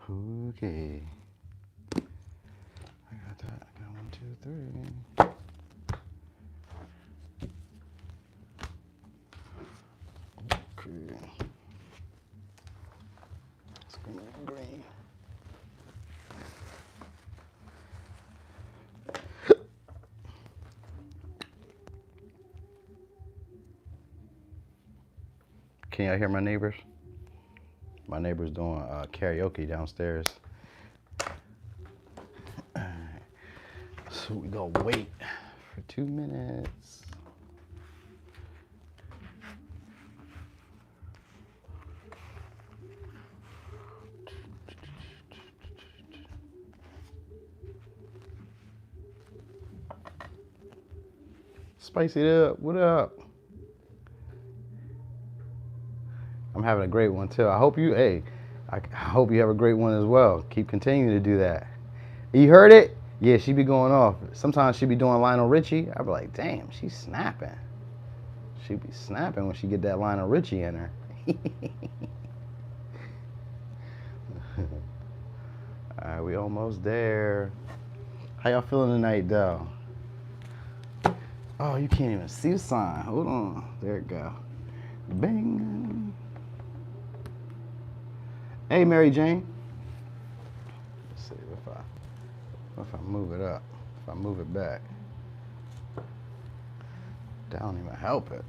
Okay. I got that. I got 1, 2, 3. Okay. It's gonna be green. Can y'all hear my neighbors? My neighbor's doing karaoke downstairs. So we gonna wait for 2 minutes. Spice it up. What up? I'm having a great one too. I hope you have a great one as well. Keep continuing to do that. You heard it? Yeah, she be going off. Sometimes she be doing Lionel Richie. I be like, damn, she's snapping. She be snapping when she get that Lionel Richie in her. All right, we almost there. How y'all feeling tonight, though? Oh, you can't even see the sign. Hold on. There it go. Bang. Hey, Mary Jane. Let's see if I move it up. If I move it back. That don't even help it.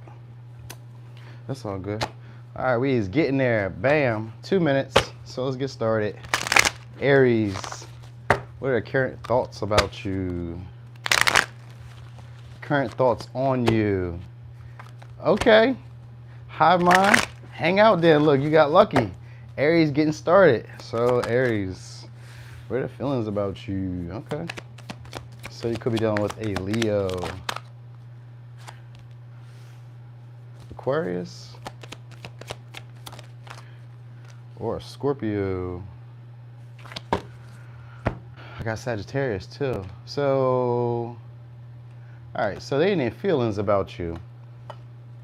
That's all good. All right, we is getting there. Bam. 2 minutes. So let's get started. Aries, what are the current thoughts about you? Current thoughts on you. Okay. Hive mind. Hang out then. Look, you got lucky. Aries getting started. So Aries, what are the feelings about you? Okay. So you could be dealing with a Leo. Aquarius. Or a Scorpio. I got Sagittarius too. So, all right, so they ain't feelings about you.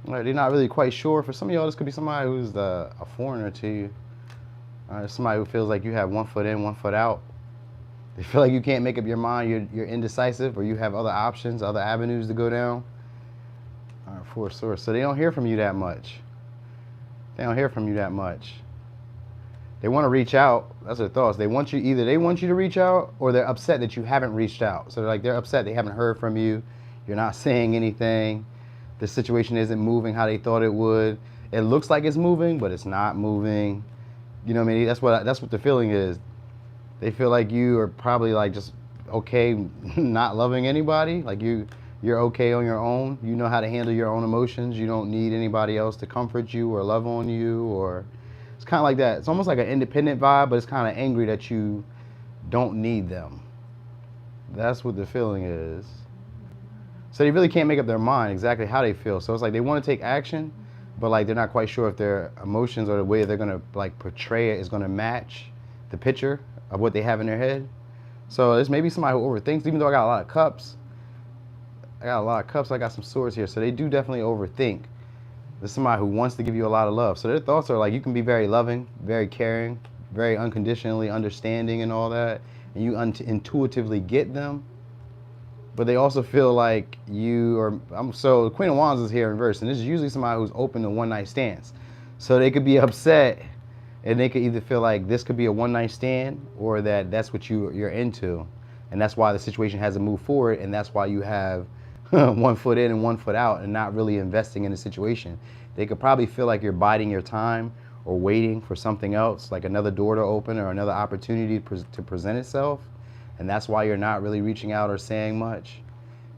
All right, they're not really quite sure. For some of y'all, this could be somebody who's a foreigner to you. Somebody who feels like you have 1 foot in, 1 foot out. They feel like you can't make up your mind, you're indecisive, or you have other options, other avenues to go down. All right, 4 of Swords. So they don't hear from you that much. They don't hear from you that much. They want to reach out. That's their thoughts. They want you to reach out, or they're upset that you haven't reached out. So they're upset they haven't heard from you. You're not saying anything. The situation isn't moving how they thought it would. It looks like it's moving, but it's not moving. You know what I mean? That's what the feeling is. They feel like you are probably like just okay, not loving anybody. Like you're okay on your own. You know how to handle your own emotions. You don't need anybody else to comfort you or love on you, or it's kind of like that. It's almost like an independent vibe, but it's kind of angry that you don't need them. That's what the feeling is. So they really can't make up their mind exactly how they feel. So it's like they want to take action, but like they're not quite sure if their emotions or the way they're gonna like portray it is gonna match the picture of what they have in their head. So there's maybe somebody who overthinks, even though I got a lot of cups. I got some swords here. So they do definitely overthink. There's somebody who wants to give you a lot of love. So their thoughts are like you can be very loving, very caring, very unconditionally understanding and all that. And you intuitively get them. But they also feel like you are, so the Queen of Wands is here in reverse. And this is usually somebody who's open to one night stands. So they could be upset and they could either feel like this could be a one night stand or that that's what you're into. And that's why the situation hasn't moved forward. And that's why you have 1 foot in and 1 foot out and not really investing in the situation. They could probably feel like you're biding your time or waiting for something else, like another door to open or another opportunity to present itself. And that's why you're not really reaching out or saying much.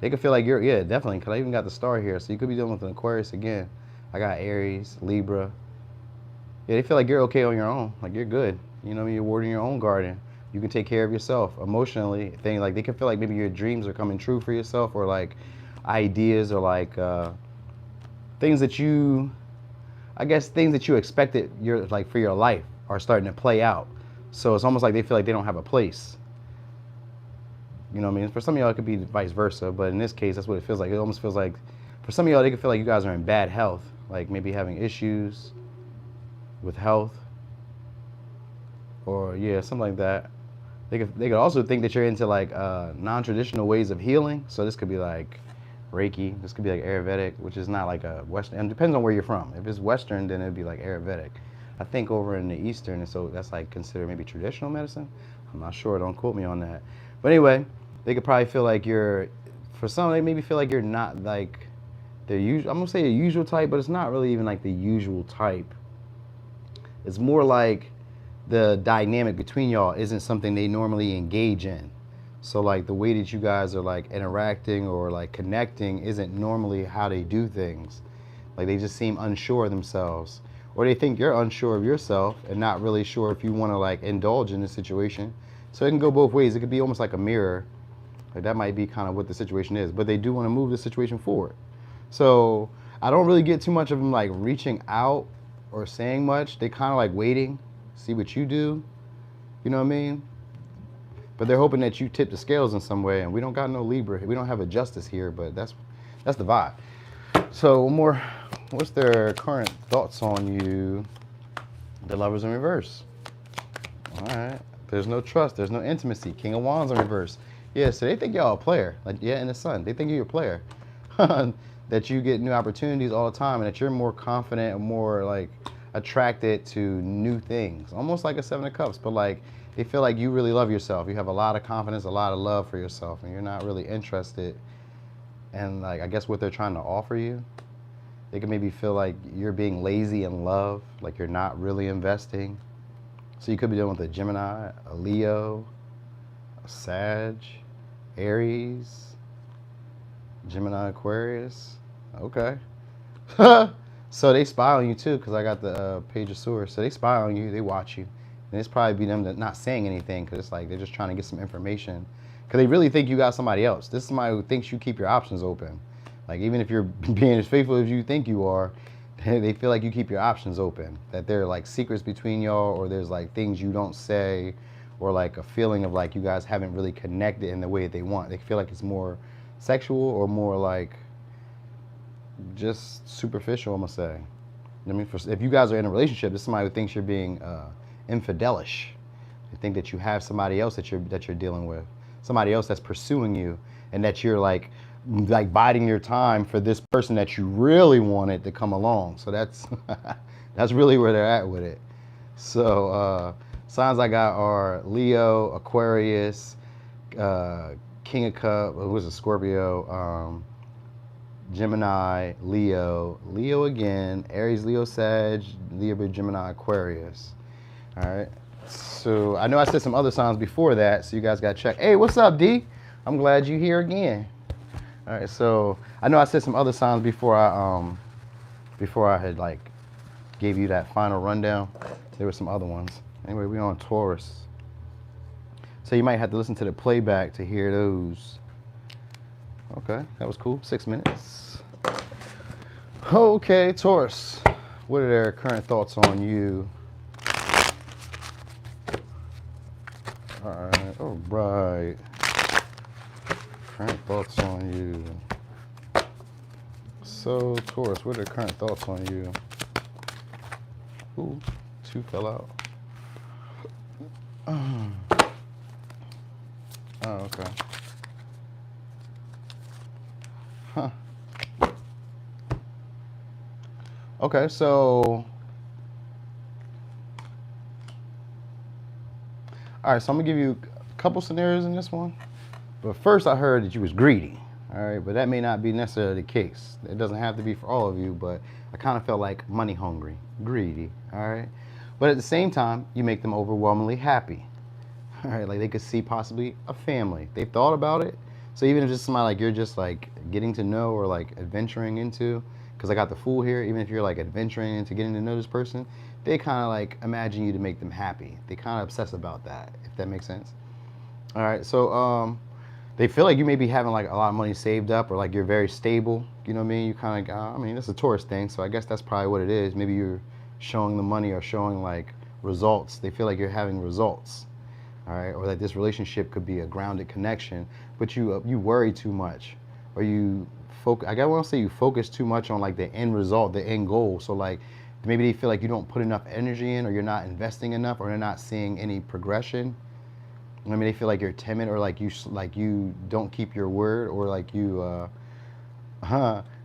They could feel like yeah, definitely, because I even got the star here. So you could be dealing with an Aquarius again. I got Aries, Libra. Yeah, they feel like you're okay on your own, like you're good. You know what I mean? You're watering your own garden. You can take care of yourself emotionally. Like they can feel like maybe your dreams are coming true for yourself, or like ideas, or like things that you expected for your life are starting to play out. So it's almost like they feel like they don't have a place. You know what I mean? For some of y'all, it could be vice versa, but in this case, that's what it feels like. It almost feels like, for some of y'all, they could feel like you guys are in bad health, like maybe having issues with health, or yeah, something like that. They could also think that you're into like non-traditional ways of healing. So this could be like Reiki. This could be like Ayurvedic, which is not like a Western. And it depends on where you're from. If it's Western, then it'd be like Ayurvedic. I think over in the Eastern, and so that's like considered maybe traditional medicine. I'm not sure. Don't quote me on that. But anyway, they could probably feel like you're. For some, they maybe feel like you're not like their usual. I'm gonna say the usual type, but it's not really even like the usual type. It's more like the dynamic between y'all isn't something they normally engage in. So like the way that you guys are like interacting or like connecting isn't normally how they do things. Like they just seem unsure of themselves. Or they think you're unsure of yourself and not really sure if you want to like indulge in the situation. So it can go both ways. It could be almost like a mirror. Like that might be kind of what the situation is. But they do want to move the situation forward. So I don't really get too much of them like reaching out or saying much. They kind of like waiting, see what you do. You know what I mean? But they're hoping that you tip the scales in some way. And we don't got no Libra. We don't have a Justice here, but that's the vibe. So more, what's their current thoughts on you? The Lovers in reverse. All right. There's no trust. There's no intimacy. King of Wands in reverse. Yeah, so they think y'all a player. Like, yeah, in the Sun. They think you're a player. That you get new opportunities all the time and that you're more confident and more like attracted to new things. Almost like a Seven of Cups, but like they feel like you really love yourself. You have a lot of confidence, a lot of love for yourself, and you're not really interested in like, I guess what they're trying to offer you. They can maybe feel like you're being lazy in love, like you're not really investing. So you could be dealing with a Gemini, a Leo, a Sag, Aries, Gemini, Aquarius. Okay. So they spy on you too, because I got the Page of Swords. So they spy on you, they watch you. And it's probably be them that not saying anything, because it's like they're just trying to get some information. Because they really think you got somebody else. This is somebody who thinks you keep your options open. Like even if you're being as faithful as you think you are, they feel like you keep your options open. That there are like secrets between y'all, or there's like things you don't say, or like a feeling of like you guys haven't really connected in the way that they want. They feel like it's more sexual or more like just superficial, I'm gonna say. I mean, if you guys are in a relationship, this is somebody who thinks you're being infidelish. They think that you have somebody else that you're dealing with, somebody else that's pursuing you, and that you're like biding your time for this person that you really wanted to come along. So that's that's really where they're at with it. So signs I got are Leo, Aquarius, King of Cups, who was a Scorpio, Gemini, Leo again, Aries, Leo, Sag, Libra, Gemini, Aquarius. All right. So I know I said some other signs before that, so you guys got to check. Hey, what's up, D? I'm glad you're here again. All right. So I know I said some other signs before I had like gave you that final rundown. There were some other ones. Anyway, we on Taurus. So you might have to listen to the playback to hear those. Okay, that was cool. 6 minutes. Okay, Taurus. What are their current thoughts on you? All right. Current thoughts on you. So, Taurus, what are their current thoughts on you? Ooh, 2 fell out. Oh, okay. Huh. Okay, so all right, so I'm gonna give you a couple scenarios in this one. But first I heard that you was greedy. All right, but that may not be necessarily the case. It doesn't have to be for all of you, but I kind of felt like money hungry, greedy, all right? But at the same time, you make them overwhelmingly happy. All right, like they could see possibly a family. They've thought about it. So even if it's somebody like you're just like getting to know or like adventuring into, because I got the Fool here, even if you're like adventuring into getting to know this person, they kind of like imagine you to make them happy. They kind of obsess about that, if that makes sense. All right, so they feel like you may be having like a lot of money saved up, or like you're very stable. You know what I mean? You kind of, I mean, that's a Taurus thing, so I guess that's probably what it is. Maybe you're showing the money or showing like results. They feel like you're having results. All right, or that this relationship could be a grounded connection, but you worry too much, or you focus. I want to say you focus too much on like the end result, the end goal. So like Maybe they feel like you don't put enough energy in, or you're not investing enough, or they're not seeing any progression. I mean, they feel like you're timid, or like you don't keep your word, or like you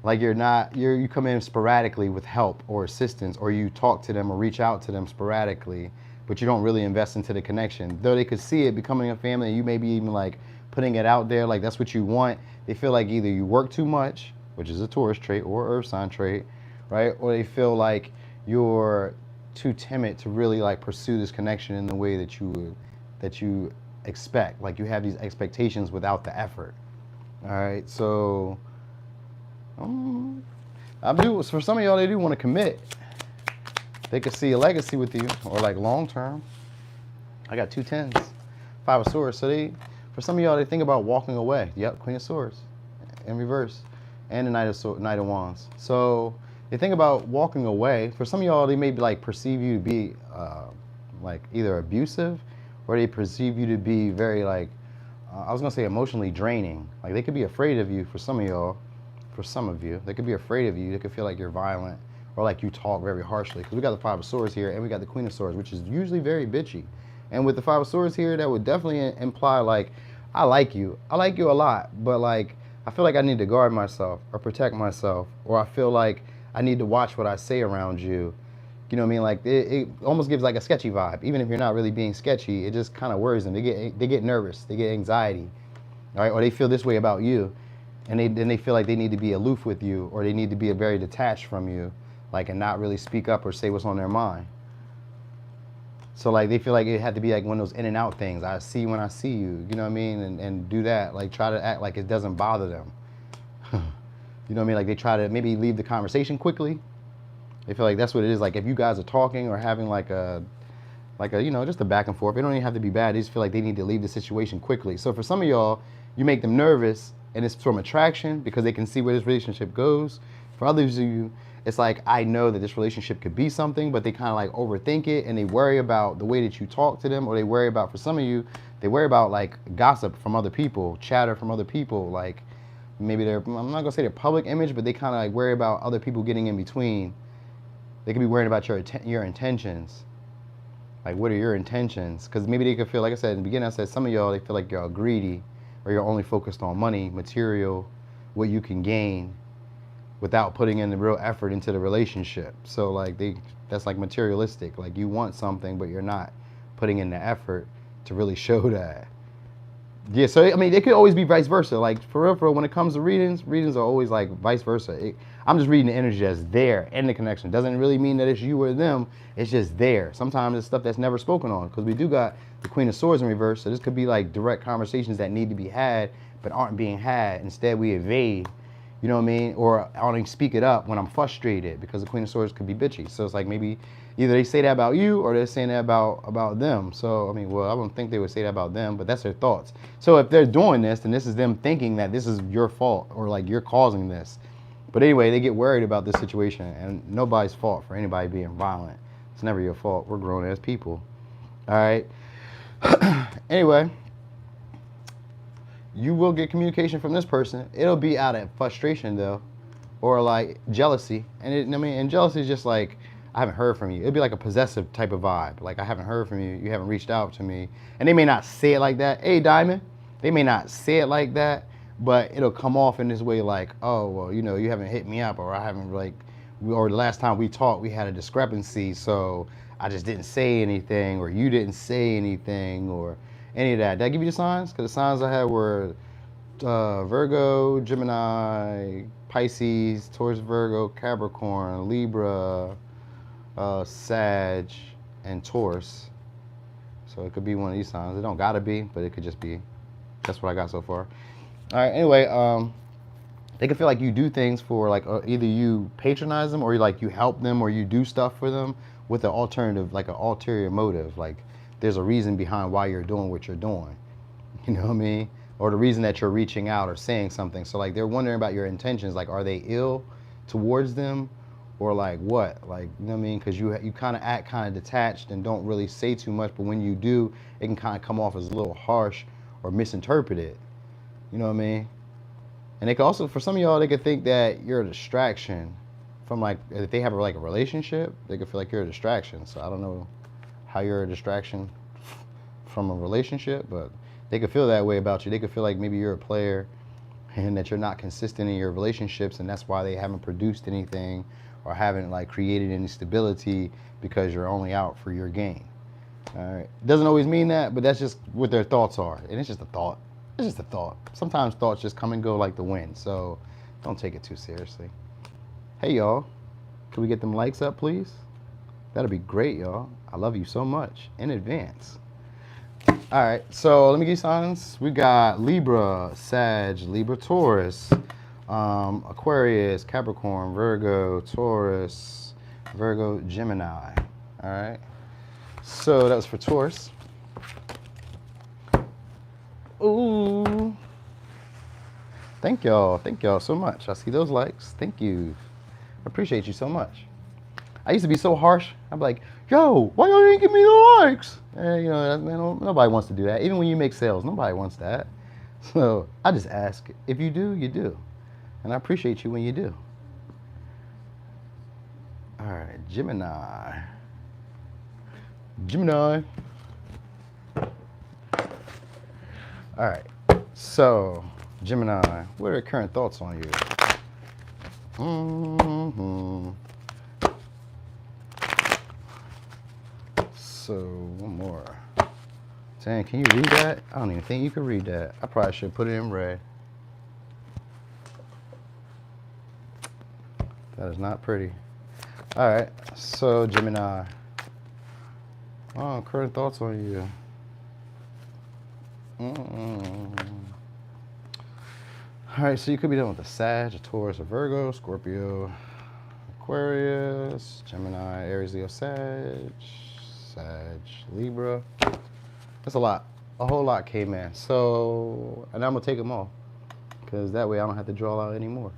like you come in sporadically with help or assistance, or you talk to them or reach out to them sporadically, but you don't really invest into the connection. Though they could see it becoming a family, and you maybe even like putting it out there, like that's what you want. They feel like either you work too much, which is a Taurus trait or Earth sign trait, right? Or they feel like you're too timid to really like pursue this connection in the way that you expect. Like you have these expectations without the effort. All right, so for some of y'all, they do want to commit. They could see a legacy with you, or like long term. I got 2 10s, 5 of Swords. So for some of y'all, they think about walking away. Yep, Queen of Swords in reverse, and the Knight of Wands. So they think about walking away. For some of y'all, they may be like perceive you to be like either abusive, or they perceive you to be very like I was gonna say emotionally draining. Like they could be afraid of you. For some of y'all. For some of you, they could be afraid of you. They could feel like you're violent, or like you talk very harshly. Because we got the 5 of Swords here, and we got the Queen of Swords, which is usually very bitchy. And with the 5 of Swords here, that would definitely imply like, I like you a lot, but like I feel like I need to guard myself or protect myself, or I feel like I need to watch what I say around you. You know what I mean? Like it almost gives like a sketchy vibe. Even if you're not really being sketchy, it just kind of worries them. They get nervous. They get anxiety, all right? Or they feel this way about you. And they feel like they need to be aloof with you, or they need to be very detached from you, like, and not really speak up or say what's on their mind. So like they feel like it had to be like one of those in and out things. I see when I see you, you know what I mean? And do that, like try to act like it doesn't bother them. You know what I mean? Like they try to maybe leave the conversation quickly. They feel like that's what it is. Like if you guys are talking or having like a you know, just a back and forth, it don't even have to be bad. They just feel like they need to leave the situation quickly. So for some of y'all, you make them nervous, and it's from attraction because they can see where this relationship goes. For others of you, it's like, I know that this relationship could be something, but they kind of like overthink it, and they worry about the way that you talk to them, or they worry about, for some of you, they worry about like gossip from other people, chatter from other people, like maybe I'm not gonna say their public image, but they kind of like worry about other people getting in between. They could be worrying about your intentions. Like, what are your intentions? Because maybe they could feel, like I said in the beginning, I said some of y'all, they feel like you're greedy, or you're only focused on money, material, what you can gain, without putting in the real effort into the relationship. So like that's like materialistic. Like you want something, but you're not putting in the effort to really show that. Yeah, so I mean, it could always be vice versa. Like for real, when it comes to readings are always like vice versa. I'm just reading the energy that's there in the connection. Doesn't really mean that it's you or them. It's just there. Sometimes it's stuff that's never spoken on, because we do got the Queen of Swords in reverse. So this could be like direct conversations that need to be had but aren't being had. Instead, we evade. You know what I mean? Or I don't even speak it up when I'm frustrated, because the Queen of Swords could be bitchy. So it's like maybe either they say that about you, or they're saying that about them. So, I mean, well, I don't think they would say that about them, but that's their thoughts. So if they're doing this, then this is them thinking that this is your fault, or like you're causing this. But anyway, they get worried about this situation, and nobody's fault for anybody being violent. It's never your fault. We're grown as people. All right. Anyway, you will get communication from this person. It'll be out of frustration though, or like jealousy. And jealousy is just like, I haven't heard from you. It'll be like a possessive type of vibe. Like, I haven't heard from you. You haven't reached out to me. And they may not say it like that. Hey, Diamond. They may not say it like that, but it'll come off in this way like, oh, well, you know, you haven't hit me up, or I haven't or the last time we talked, we had a discrepancy, so I just didn't say anything, or you didn't say anything, or any of that. Did I give you the signs? Because the signs I had were Virgo, Gemini, Pisces, Taurus, Virgo, Capricorn, Libra, Sag, and Taurus. So it could be one of these signs. It don't gotta be, but it could just be. That's what I got so far. All right. Anyway, they can feel like you do things for like either you patronize them, or you help them, or you do stuff for them with an alternative, like an ulterior motive. Like there's a reason behind why you're doing what you're doing. You know what I mean? Or the reason that you're reaching out or saying something. So like they're wondering about your intentions. Like, are they ill towards them, or like what? Like, you know what I mean? Because you kind of act kind of detached and don't really say too much, but when you do, it can kind of come off as a little harsh or misinterpreted. You know what I mean? And they could also, for some of y'all, they could think that you're a distraction, from like if they have like a relationship, they could feel like you're a distraction. So I don't know how you're a distraction from a relationship, but they could feel that way about you. They could feel like maybe you're a player and that you're not consistent in your relationships, and that's why they haven't produced anything or haven't like created any stability, because you're only out for your gain. All right, doesn't always mean that, but that's just what their thoughts are, and it's just a thought. It's just a thought. Sometimes thoughts just come and go like the wind, so don't take it too seriously. Hey y'all, can we get them likes up, please? That'd be great, y'all. I love you so much in advance. All right, so let me give you signs. We got Libra, Sag, Libra, Taurus, Aquarius, Capricorn, Virgo, Taurus, Virgo, Gemini. All right, so that was for Taurus. Ooh, thank y'all so much. I see those likes. Thank you. I appreciate you so much. I used to be so harsh. I'm like, yo, why y'all didn't give me the likes? And, you know, nobody wants to do that. Even when you make sales, nobody wants that. So I just ask, if you do, you do. And I appreciate you when you do. All right, Gemini. Gemini. All right, so Gemini, what are your current thoughts on you? So one more. Dang, can you read that? I don't even think you can read that. I probably should put it in red. That is not pretty. All right, so Gemini. Oh, current thoughts on you. All right, so you could be dealing with a Sag, a Taurus, a Virgo, Scorpio, Aquarius, Gemini, Aries, Leo, Sag, Libra. That's a lot. A whole lot came in. So, and I'm gonna take them all, because that way I don't have to draw out anymore.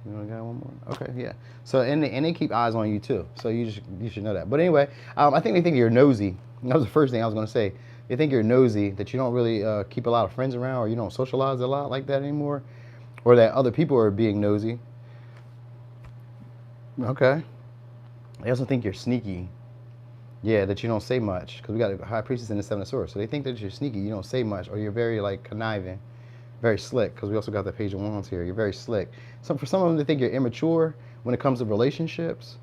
You know, I got one more. Okay, yeah. So, and they keep eyes on you too. So you should know that. But anyway, I think they think you're nosy. That was the first thing I was gonna say. They think you're nosy, that you don't really keep a lot of friends around, or you don't socialize a lot like that anymore, or that other people are being nosy. Okay. They also think you're sneaky. Yeah, that you don't say much, because we got a High Priestess in the Seven of Swords. So they think that you're sneaky, you don't say much, or you're very like conniving, very slick, because we also got the Page of Wands here. You're very slick. So for some of them, they think you're immature when it comes to relationships.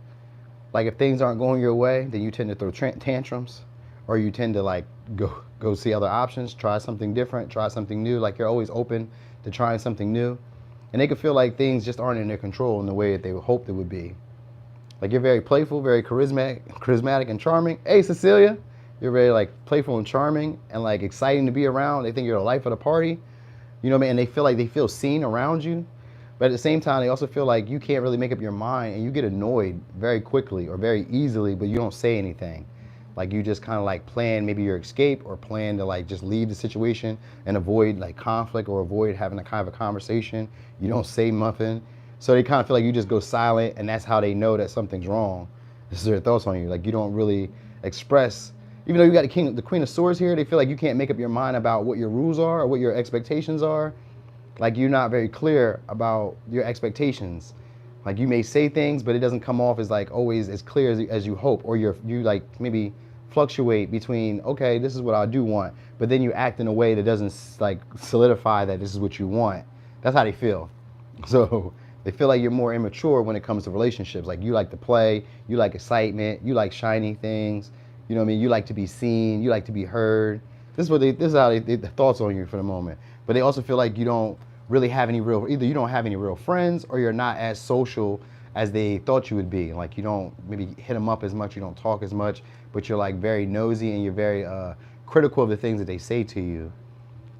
Like if things aren't going your way, then you tend to throw tantrums, or you tend to like go see other options, try something different, try something new. Like you're always open to trying something new. And they can feel like things just aren't in their control in the way that they hoped it would be. Like you're very playful, very charismatic and charming. Hey, Cecilia, you're very like playful and charming and like exciting to be around. They think you're the life of the party, you know what I mean? And they feel like they feel seen around you. But at the same time, they also feel like you can't really make up your mind, and you get annoyed very quickly or very easily, but you don't say anything. Like you just kind of like plan maybe your escape, or plan to like just leave the situation and avoid like conflict, or avoid having a kind of a conversation. You don't say nothing. So they kind of feel like you just go silent, and that's how they know that something's wrong. This is their thoughts on you. Like you don't really express, even though you got the Queen of Swords here, they feel like you can't make up your mind about what your rules are or what your expectations are. Like you're not very clear about your expectations. Like you may say things, but it doesn't come off as like always as clear as you hope, or you like maybe fluctuate between, okay, this is what I do want, but then you act in a way that doesn't like solidify that this is what you want. That's how they feel. So they feel like you're more immature when it comes to relationships. Like you like to play, you like excitement, you like shiny things. You know what I mean? You like to be seen, you like to be heard. This is how the thoughts on you for the moment. But they also feel like you don't really have any real, either you don't have any real friends, or you're not as social as they thought you would be. Like you don't maybe hit them up as much, you don't talk as much, but you're like very nosy, and you're very critical of the things that they say to you.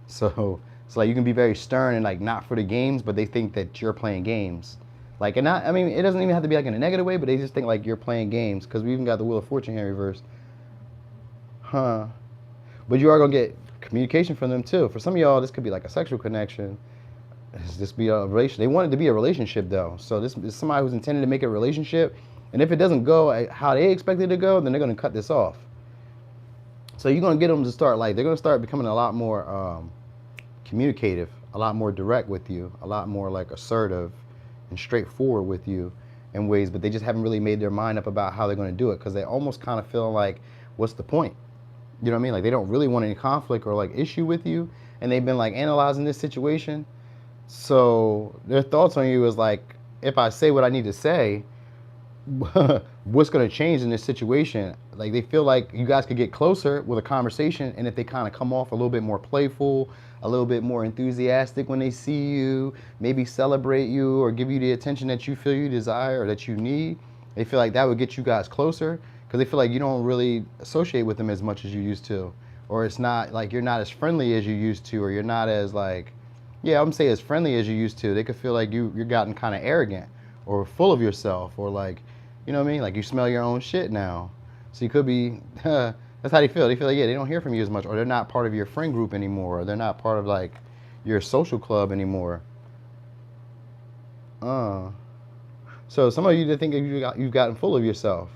So like you can be very stern and like not for the games, but they think that you're playing games. Like, and not, I mean, it doesn't even have to be like in a negative way, but they just think like you're playing games, because we even got the Wheel of Fortune here reversed. Huh. But you are gonna get communication from them too. For some of y'all, this could be like a sexual connection. This be a relation. They want it to be a relationship though. So this is somebody who's intended to make a relationship. And if it doesn't go how they expect it to go, then they're gonna cut this off. So you're gonna get them to start like, they're gonna start becoming a lot more communicative, a lot more direct with you, a lot more like assertive and straightforward with you. in ways, but they just haven't really made their mind up about how they're going to do it, because they almost kind of feel like, what's the point? You know what I mean? Like, they don't really want any conflict or like issue with you, and they've been like analyzing this situation. So their thoughts on you is like, if I say what I need to say, what's going to change in this situation? Like, they feel like you guys could get closer with a conversation, and if they kind of come off a little bit more playful, a little bit more enthusiastic when they see you, maybe celebrate you or give you the attention that you feel you desire or that you need, they feel like that would get you guys closer, because they feel like you don't really associate with them as much as you used to, or it's not like you're not as friendly as you used to, or you're not as like, yeah, I'm gonna say as friendly as you used to. They could feel like you're gotten kind of arrogant or full of yourself, or like, you know what I mean? Like, you smell your own shit now. So you could be, that's how they feel. They feel like, yeah, they don't hear from you as much, or they're not part of your friend group anymore, or they're not part of like your social club anymore. So some of you that think you've gotten full of yourself.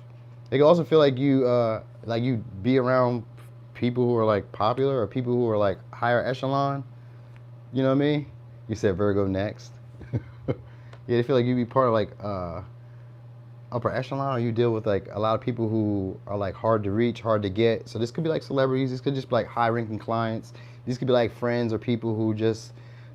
They can also feel like you be around people who are like popular, or people who are like higher echelon. You know what I mean? You said Virgo next. Yeah, they feel like you be part of like upper echelon, or you deal with like a lot of people who are like hard to reach, hard to get. So this could be like celebrities, this could just be like high ranking clients, these could be like friends or people who just,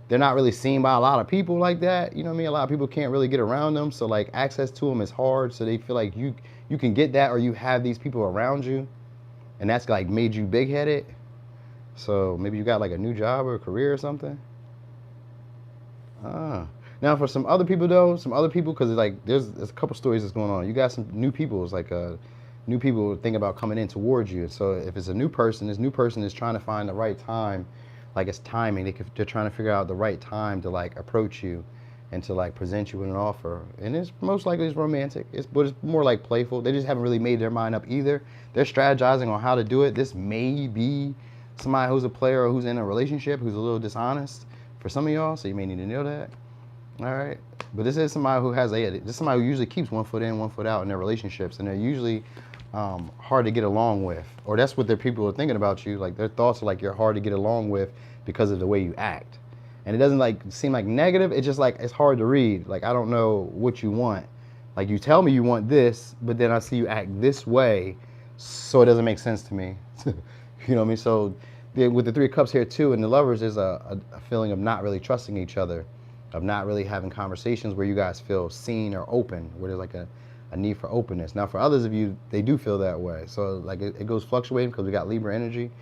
they're not really seen by a lot of people like that. You know what I mean? A lot of people can't really get around them, so like access to them is hard. So they feel like you can get that, or you have these people around you, and that's like made you big headed. So maybe you got like a new job or a career or something. Now for some other people though, because like there's a couple stories that's going on. You got some new people. It's like new people think about coming in towards you. So if it's a new person, this new person is trying to find the right time, like it's timing. They're trying to figure out the right time to like approach you, and to like present you with an offer. And it's most likely it's romantic. But it's more like playful. They just haven't really made their mind up either. They're strategizing on how to do it. This may be somebody who's a player or who's in a relationship who's a little dishonest for some of y'all. So you may need to know that. All right, but this is somebody who has this is somebody who usually keeps one foot in, one foot out in their relationships, and they're usually hard to get along with, or that's what their people are thinking about you. Like, their thoughts are like you're hard to get along with because of the way you act, and it doesn't like seem like negative. It's just like it's hard to read. Like, I don't know what you want. Like, you tell me you want this, but then I see you act this way, so it doesn't make sense to me. You know what I mean? So with the Three of Cups here too, and the Lovers, there's a feeling of not really trusting each other, of not really having conversations where you guys feel seen or open, where there's like a need for openness. Now for others of you, they do feel that way. So like it goes fluctuating, because we got Libra energy.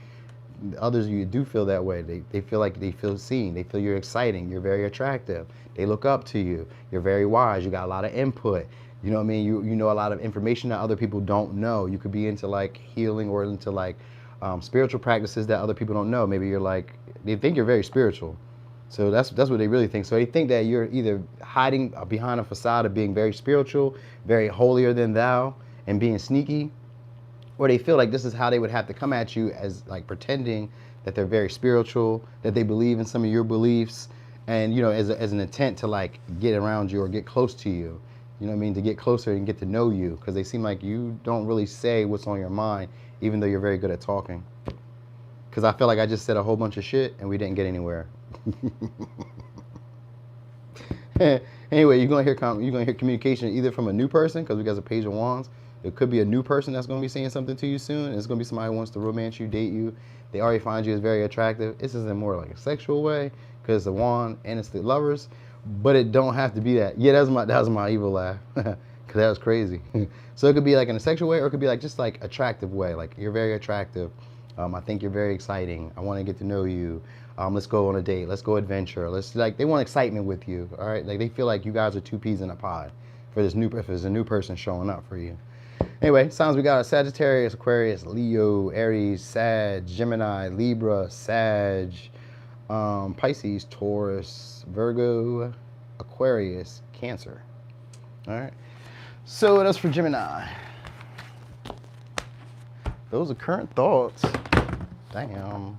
Others of you do feel that way. They feel like they feel seen. They feel you're exciting. You're very attractive. They look up to you. You're very wise. You got a lot of input. You know what I mean? You know a lot of information that other people don't know. You could be into like healing, or into like spiritual practices that other people don't know. Maybe you're like, they think you're very spiritual. So that's what they really think. So they think that you're either hiding behind a facade of being very spiritual, very holier than thou, and being sneaky, or they feel like this is how they would have to come at you, as like pretending that they're very spiritual, that they believe in some of your beliefs, and you know, as an intent to like get around you or get close to you. You know what I mean? To get closer and get to know you, because they seem like you don't really say what's on your mind, even though you're very good at talking. Because I feel like I just said a whole bunch of shit and we didn't get anywhere. Anyway, you're gonna hear communication either from a new person, because we got a Page of Wands. It could be a new person that's gonna be saying something to you soon. It's gonna be somebody who wants to romance you, date you. They already find you as very attractive. This is in more like a sexual way, because the Wand and it's the Lovers, but it don't have to be that. Yeah, that was my evil laugh, because that was crazy. So it could be like in a sexual way, or it could be like just like attractive way. Like, you're very attractive. I think you're very exciting. I want to get to know you. Let's go on a date. Let's go adventure. They want excitement with you. All right. Like, they feel like you guys are two peas in a pod for if there's a new person showing up for you. Anyway, signs we got: Sagittarius, Aquarius, Leo, Aries, Sag, Gemini, Libra, Sag, Pisces, Taurus, Virgo, Aquarius, Cancer. All right. So that's for Gemini. Those are current thoughts. Damn.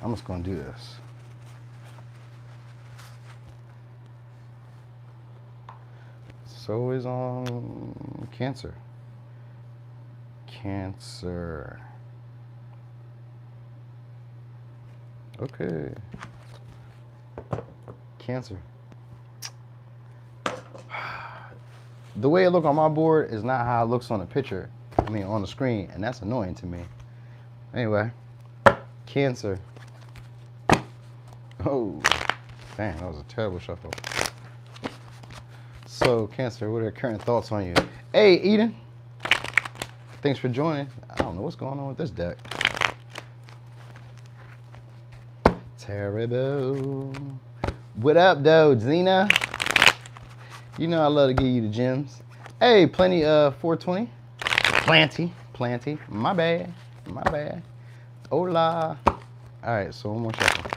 I'm just gonna do this. So is on Cancer. Cancer. Okay. Cancer. The way it look on my board is not how it looks on the picture. I mean, on the screen, and that's annoying to me. Anyway, Cancer. Oh, dang, that was a terrible shuffle. So, Cancer, what are your current thoughts on you? Hey, Eden. Thanks for joining. I don't know what's going on with this deck. Terrible. What up, though, Zena? You know I love to give you the gems. Hey, plenty 420. Planty. My bad. Hola. All right, so one more shuffle.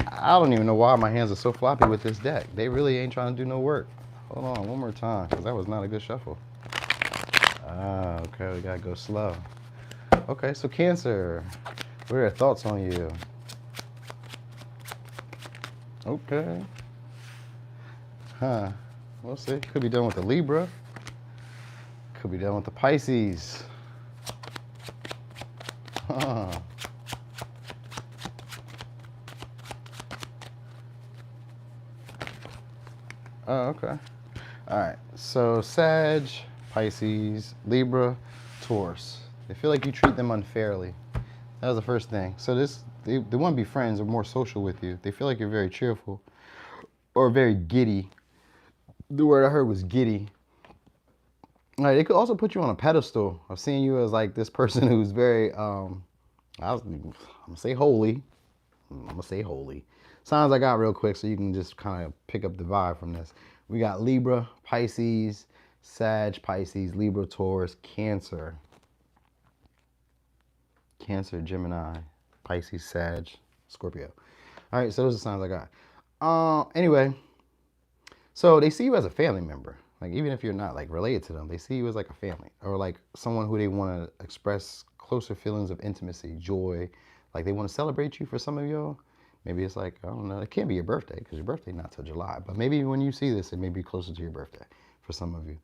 I don't even know why my hands are so floppy with this deck. They really ain't trying to do no work. Hold on, one more time, because that was not a good shuffle. Ah, okay, we gotta go slow. Okay, so Cancer, what are your thoughts on you? Okay. Huh. We'll see. Could be done with the Libra. Could be done with the Pisces. Huh. Oh, okay. All right. So Sag, Pisces, Libra, Taurus. They feel like you treat them unfairly. That was the first thing. So they want to be friends or more social with you. They feel like you're very cheerful or very giddy. The word I heard was giddy. All right, they could also put you on a pedestal of seeing you as like this person who's very, I'm gonna say holy. Signs I got real quick so you can just kind of pick up the vibe from this. We got Libra, Pisces, Sag, Pisces, Libra, Taurus, Cancer. Cancer, Gemini, Pisces, Sag, Scorpio. All right, so those are the signs I got. Anyway, so they see you as a family member. Like, even if you're not like related to them, they see you as like a family or like someone who they want to express closer feelings of intimacy, joy. Like they want to celebrate you for some of y'all. Maybe it's like, I don't know, it can't be your birthday because your birthday not till July. But maybe when you see this, it may be closer to your birthday for some of you.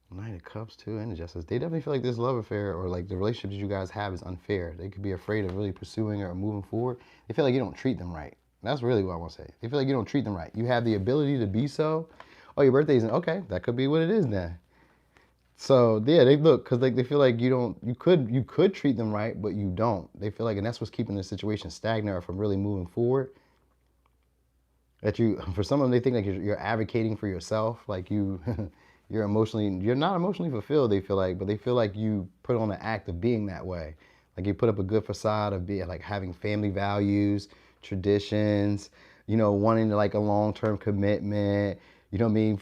Knight of Cups too, and the Justice. They definitely feel like this love affair or like the relationship that you guys have is unfair. They could be afraid of really pursuing or moving forward. They feel like you don't treat them right. That's really what I want to say. They feel like you don't treat them right. You have the ability to be so. Oh, your birthday's in. Okay, that could be what it is then. So yeah, they look because they feel like you don't. You could treat them right, but you don't. They feel like, and that's what's keeping the situation stagnant or from really moving forward. That you, for some of them, they think like you're advocating for yourself, like you. You're not emotionally fulfilled, they feel like, but they feel like you put on the act of being that way. Like you put up a good facade of being like having family values, traditions, wanting to like a long-term commitment, you know what I mean?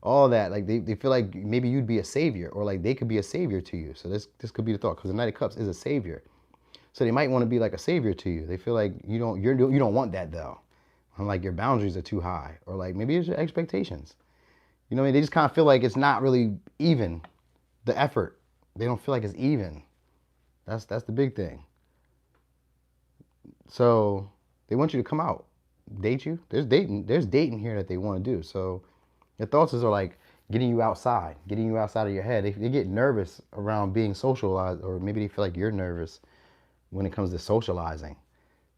All that, like they feel like maybe you'd be a savior or like they could be a savior to you. So this could be the thought because the Knight of Cups is a savior. So they might want to be like a savior to you. They feel like you don't want that though. Like your boundaries are too high or like maybe it's your expectations. You know what I mean? They just kind of feel like it's not really even, the effort. They don't feel like it's even. That's the big thing. So they want you to come out, date you. There's dating here that they want to do. So their thoughts are like getting you outside of your head. They get nervous around being socialized, or maybe they feel like you're nervous when it comes to socializing.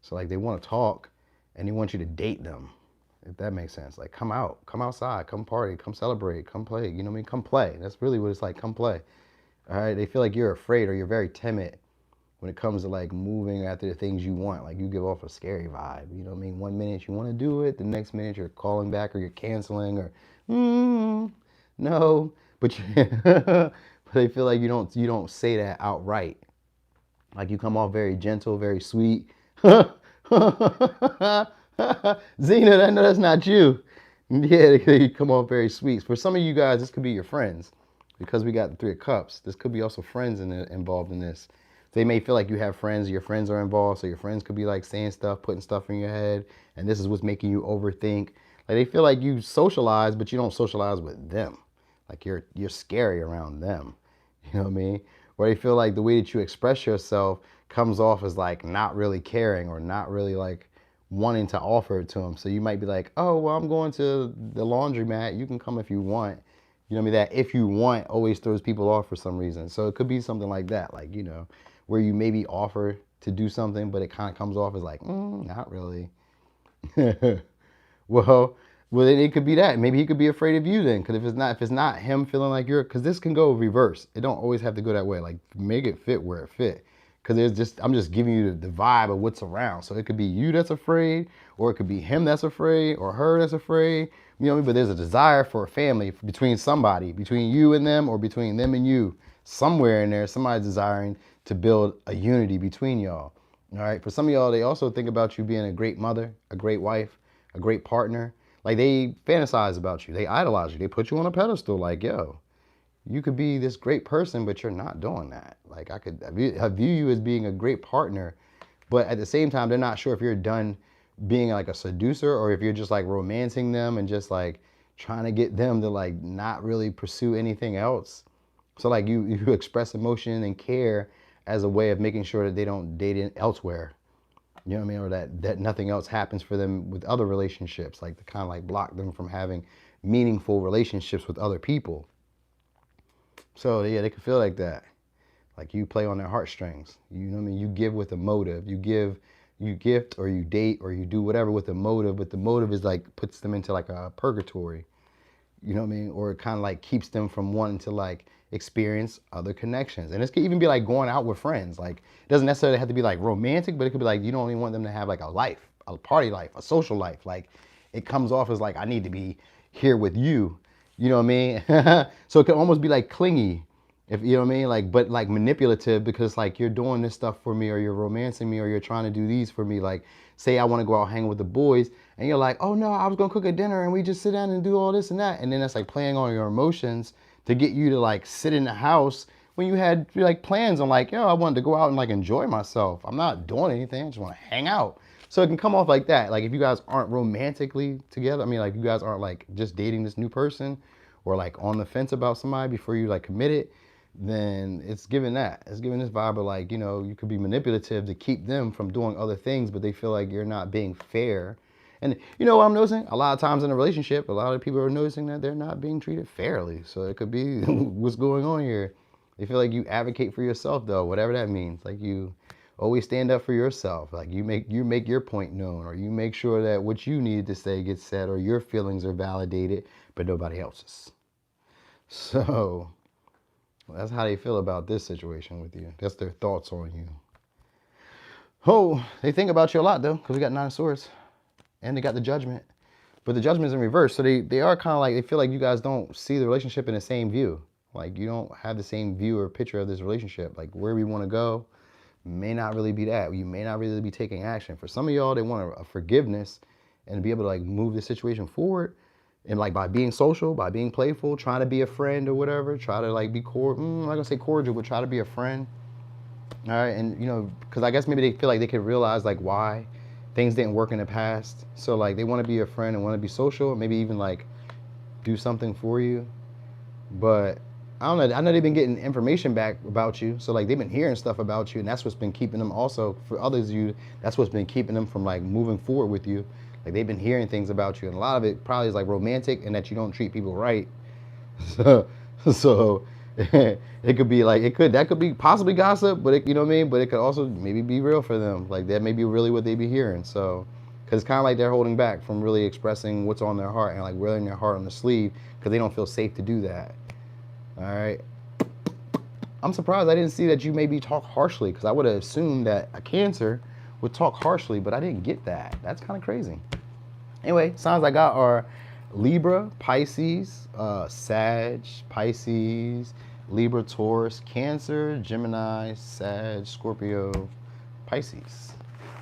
So like they want to talk and they want you to date them. If that makes sense. Like come out, come outside, come party, come celebrate, come play. You know what I mean? Come play. That's really what it's like. Come play. All right. They feel like you're afraid or you're very timid when it comes to like moving after the things you want. Like you give off a scary vibe. You know what I mean? 1 minute you want to do it, the next minute you're calling back or you're canceling or no. But but they feel like you don't say that outright. Like you come off very gentle, very sweet. Zena, I know that's not you. Yeah, they come off very sweet. For some of you guys, this could be your friends because we got the Three of Cups. This could be also friends involved in this. They may feel like you have friends, your friends are involved, so your friends could be like saying stuff, putting stuff in your head, and this is what's making you overthink. Like they feel like you socialize, but you don't socialize with them. Like you're scary around them. You know what I mean? Or they feel like the way that you express yourself comes off as like not really caring or not really like wanting to offer it to them. So you might be like, oh, well, I'm going to the laundromat. You can come if you want. You know what I mean? That if you want always throws people off for some reason. So it could be something like that, like, where you maybe offer to do something, but it kind of comes off as like, not really. well, well, then it could be that. Maybe he could be afraid of you then, because if it's not him feeling like you're, because this can go reverse. It don't always have to go that way. Like make it fit where it fit. Because I'm just giving you the vibe of what's around. So it could be you that's afraid, or it could be him that's afraid, or her that's afraid. You know what I mean? But there's a desire for a family between somebody, between you and them, or between them and you. Somewhere in there, somebody's desiring to build a unity between y'all. All right. For some of y'all, they also think about you being a great mother, a great wife, a great partner. Like they fantasize about you. They idolize you. They put you on a pedestal like, yo, you could be this great person, but you're not doing that. Like I view you as being a great partner, but at the same time, they're not sure if you're done being like a seducer or if you're just like romancing them and just like trying to get them to like not really pursue anything else. So like you express emotion and care as a way of making sure that they don't date elsewhere. You know what I mean? Or that nothing else happens for them with other relationships, like to kind of like block them from having meaningful relationships with other people. So yeah, they can feel like that. Like you play on their heartstrings. You know what I mean? You give with a motive. You gift or you date or you do whatever with a motive, but the motive is like puts them into like a purgatory. You know what I mean? Or it kind of like keeps them from wanting to like experience other connections. And this could even be like going out with friends. Like it doesn't necessarily have to be like romantic, but it could be like you don't even want them to have like a life, a party life, a social life. Like it comes off as like I need to be here with you. You know what I mean? So it can almost be like clingy, if you know what I mean, like, but like manipulative because like you're doing this stuff for me or you're romancing me or you're trying to do these for me. Like say I want to go out hang with the boys and you're like, oh no, I was gonna cook a dinner and we just sit down and do all this and that. And then that's like playing on your emotions to get you to like sit in the house when you had like plans on like, yo, I wanted to go out and like enjoy myself. I'm not doing anything. I just want to hang out. So it can come off like that. Like if you guys aren't romantically together, I mean like you guys aren't like just dating this new person or like on the fence about somebody before you like commit it, then it's giving that. It's giving this vibe of like, you know, you could be manipulative to keep them from doing other things, but they feel like you're not being fair. And you know what I'm noticing? A lot of times in a relationship, a lot of people are noticing that they're not being treated fairly. So it could be what's going on here. They feel like you advocate for yourself though, whatever that means. Like you always stand up for yourself. Like you make your point known, or you make sure that what you need to say gets said, or your feelings are validated, but nobody else's. So that's how they feel about this situation with you. That's their thoughts on you. Oh, they think about you a lot though, because we got 9 of swords. And they got the judgment. But the judgment is in reverse. So they are kind of like, they feel like you guys don't see the relationship in the same view. Like you don't have the same view or picture of this relationship. Like where we want to go may not really be that. You may not really be taking action. For some of y'all, they want a forgiveness and to be able to like move the situation forward. And like by being social, by being playful, trying to be a friend or whatever, try to like be I'm not gonna say cordial, but try to be a friend. All right, and you know, because I guess maybe they feel like they can realize like why things didn't work in the past. So like they want to be a friend and want to be social, maybe even like do something for you. But I don't know. I know they've been getting information back about you. So like they've been hearing stuff about you, and that's what's been keeping them also for others of you. That's what's been keeping them from like moving forward with you. Like they've been hearing things about you, and a lot of it probably is like romantic and that you don't treat people right. So it could be like that could be possibly gossip, but you know what I mean. But it could also maybe be real for them. Like that may be really what they be hearing. So because it's kind of like they're holding back from really expressing what's on their heart and like wearing their heart on the sleeve because they don't feel safe to do that. All right. I'm surprised I didn't see that you maybe talk harshly because I would have assumed that a Cancer would talk harshly, but I didn't get that. That's kind of crazy. Anyway, signs I got are Libra, Pisces, Sag, Pisces, Libra, Taurus, Cancer, Gemini, Sag, Scorpio, Pisces.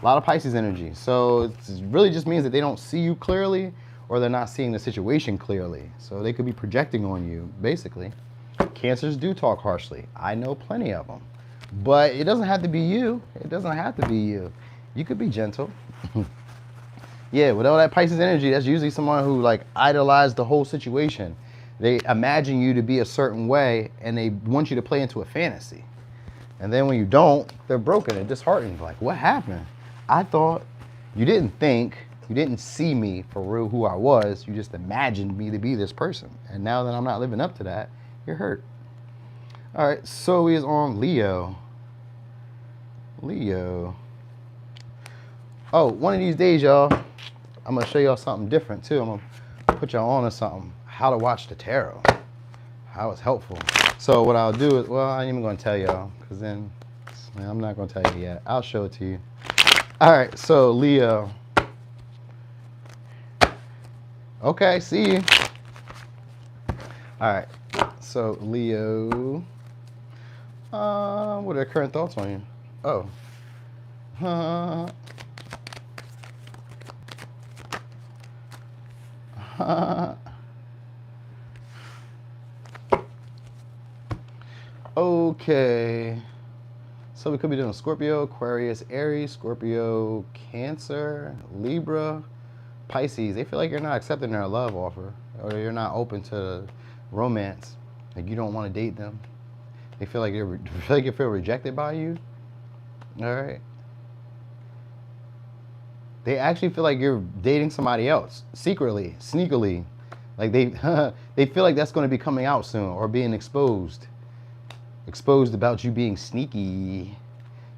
A lot of Pisces energy. So it really just means that they don't see you clearly or they're not seeing the situation clearly. So they could be projecting on you, basically. Cancers do talk harshly. I know plenty of them. But it doesn't have to be you. It doesn't have to be you. You could be gentle. Yeah, with all that Pisces energy, that's usually someone who like idolized the whole situation. They imagine you to be a certain way and they want you to play into a fantasy. And then when you don't, they're broken and disheartened. Like, what happened? I thought you didn't see me for real who I was. You just imagined me to be this person. And now that I'm not living up to that, you're hurt. All right, so is on Leo. Leo. Oh, one of these days, y'all, I'm going to show y'all something different, too. I'm going to put y'all on to something. How to watch the tarot. How it's helpful. So what I'll do is, well, I ain't even going to tell y'all, because then I'm not going to tell you yet. I'll show it to you. All right, so Leo. Okay, see you. All right, so Leo. What are their current thoughts on you? Oh. Okay. So we could be doing Scorpio, Aquarius, Aries, Scorpio, Cancer, Libra, Pisces. They feel like you're not accepting their love offer, or you're not open to romance. Like you don't want to date them. They feel like you feel rejected by you. All right. They actually feel like you're dating somebody else secretly, sneakily. Like they feel like that's going to be coming out soon or being exposed about you being sneaky.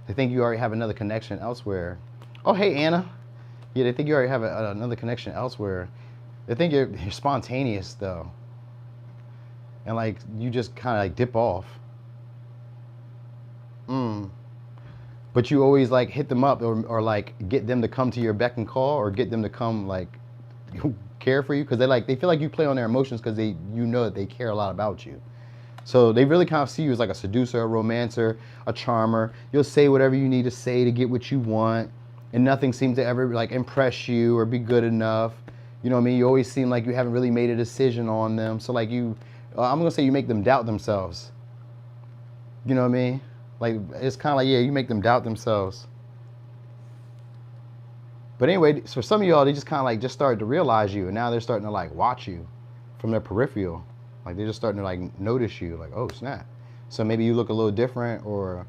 They think you already have another connection elsewhere. Oh, hey, Anna. Yeah, they think you already have another connection elsewhere. They think you're spontaneous, though. And, like, you just kind of, like, dip off. But you always, like, hit them up or, like, get them to come to your beck and call or get them to come, like, care for you. Because they feel like you play on their emotions because you know that they care a lot about you. So they really kind of see you as like a seducer, a romancer, a charmer. You'll say whatever you need to say to get what you want, and nothing seems to ever like impress you or be good enough. You know what I mean? You always seem like you haven't really made a decision on them. So like I'm gonna say you make them doubt themselves. You know what I mean? Like it's kind of like, yeah, you make them doubt themselves. But anyway, for some of y'all, they just kind of like just started to realize you, and now they're starting to like watch you from their peripheral. Like they're just starting to like notice you, like, oh snap. So maybe you look a little different or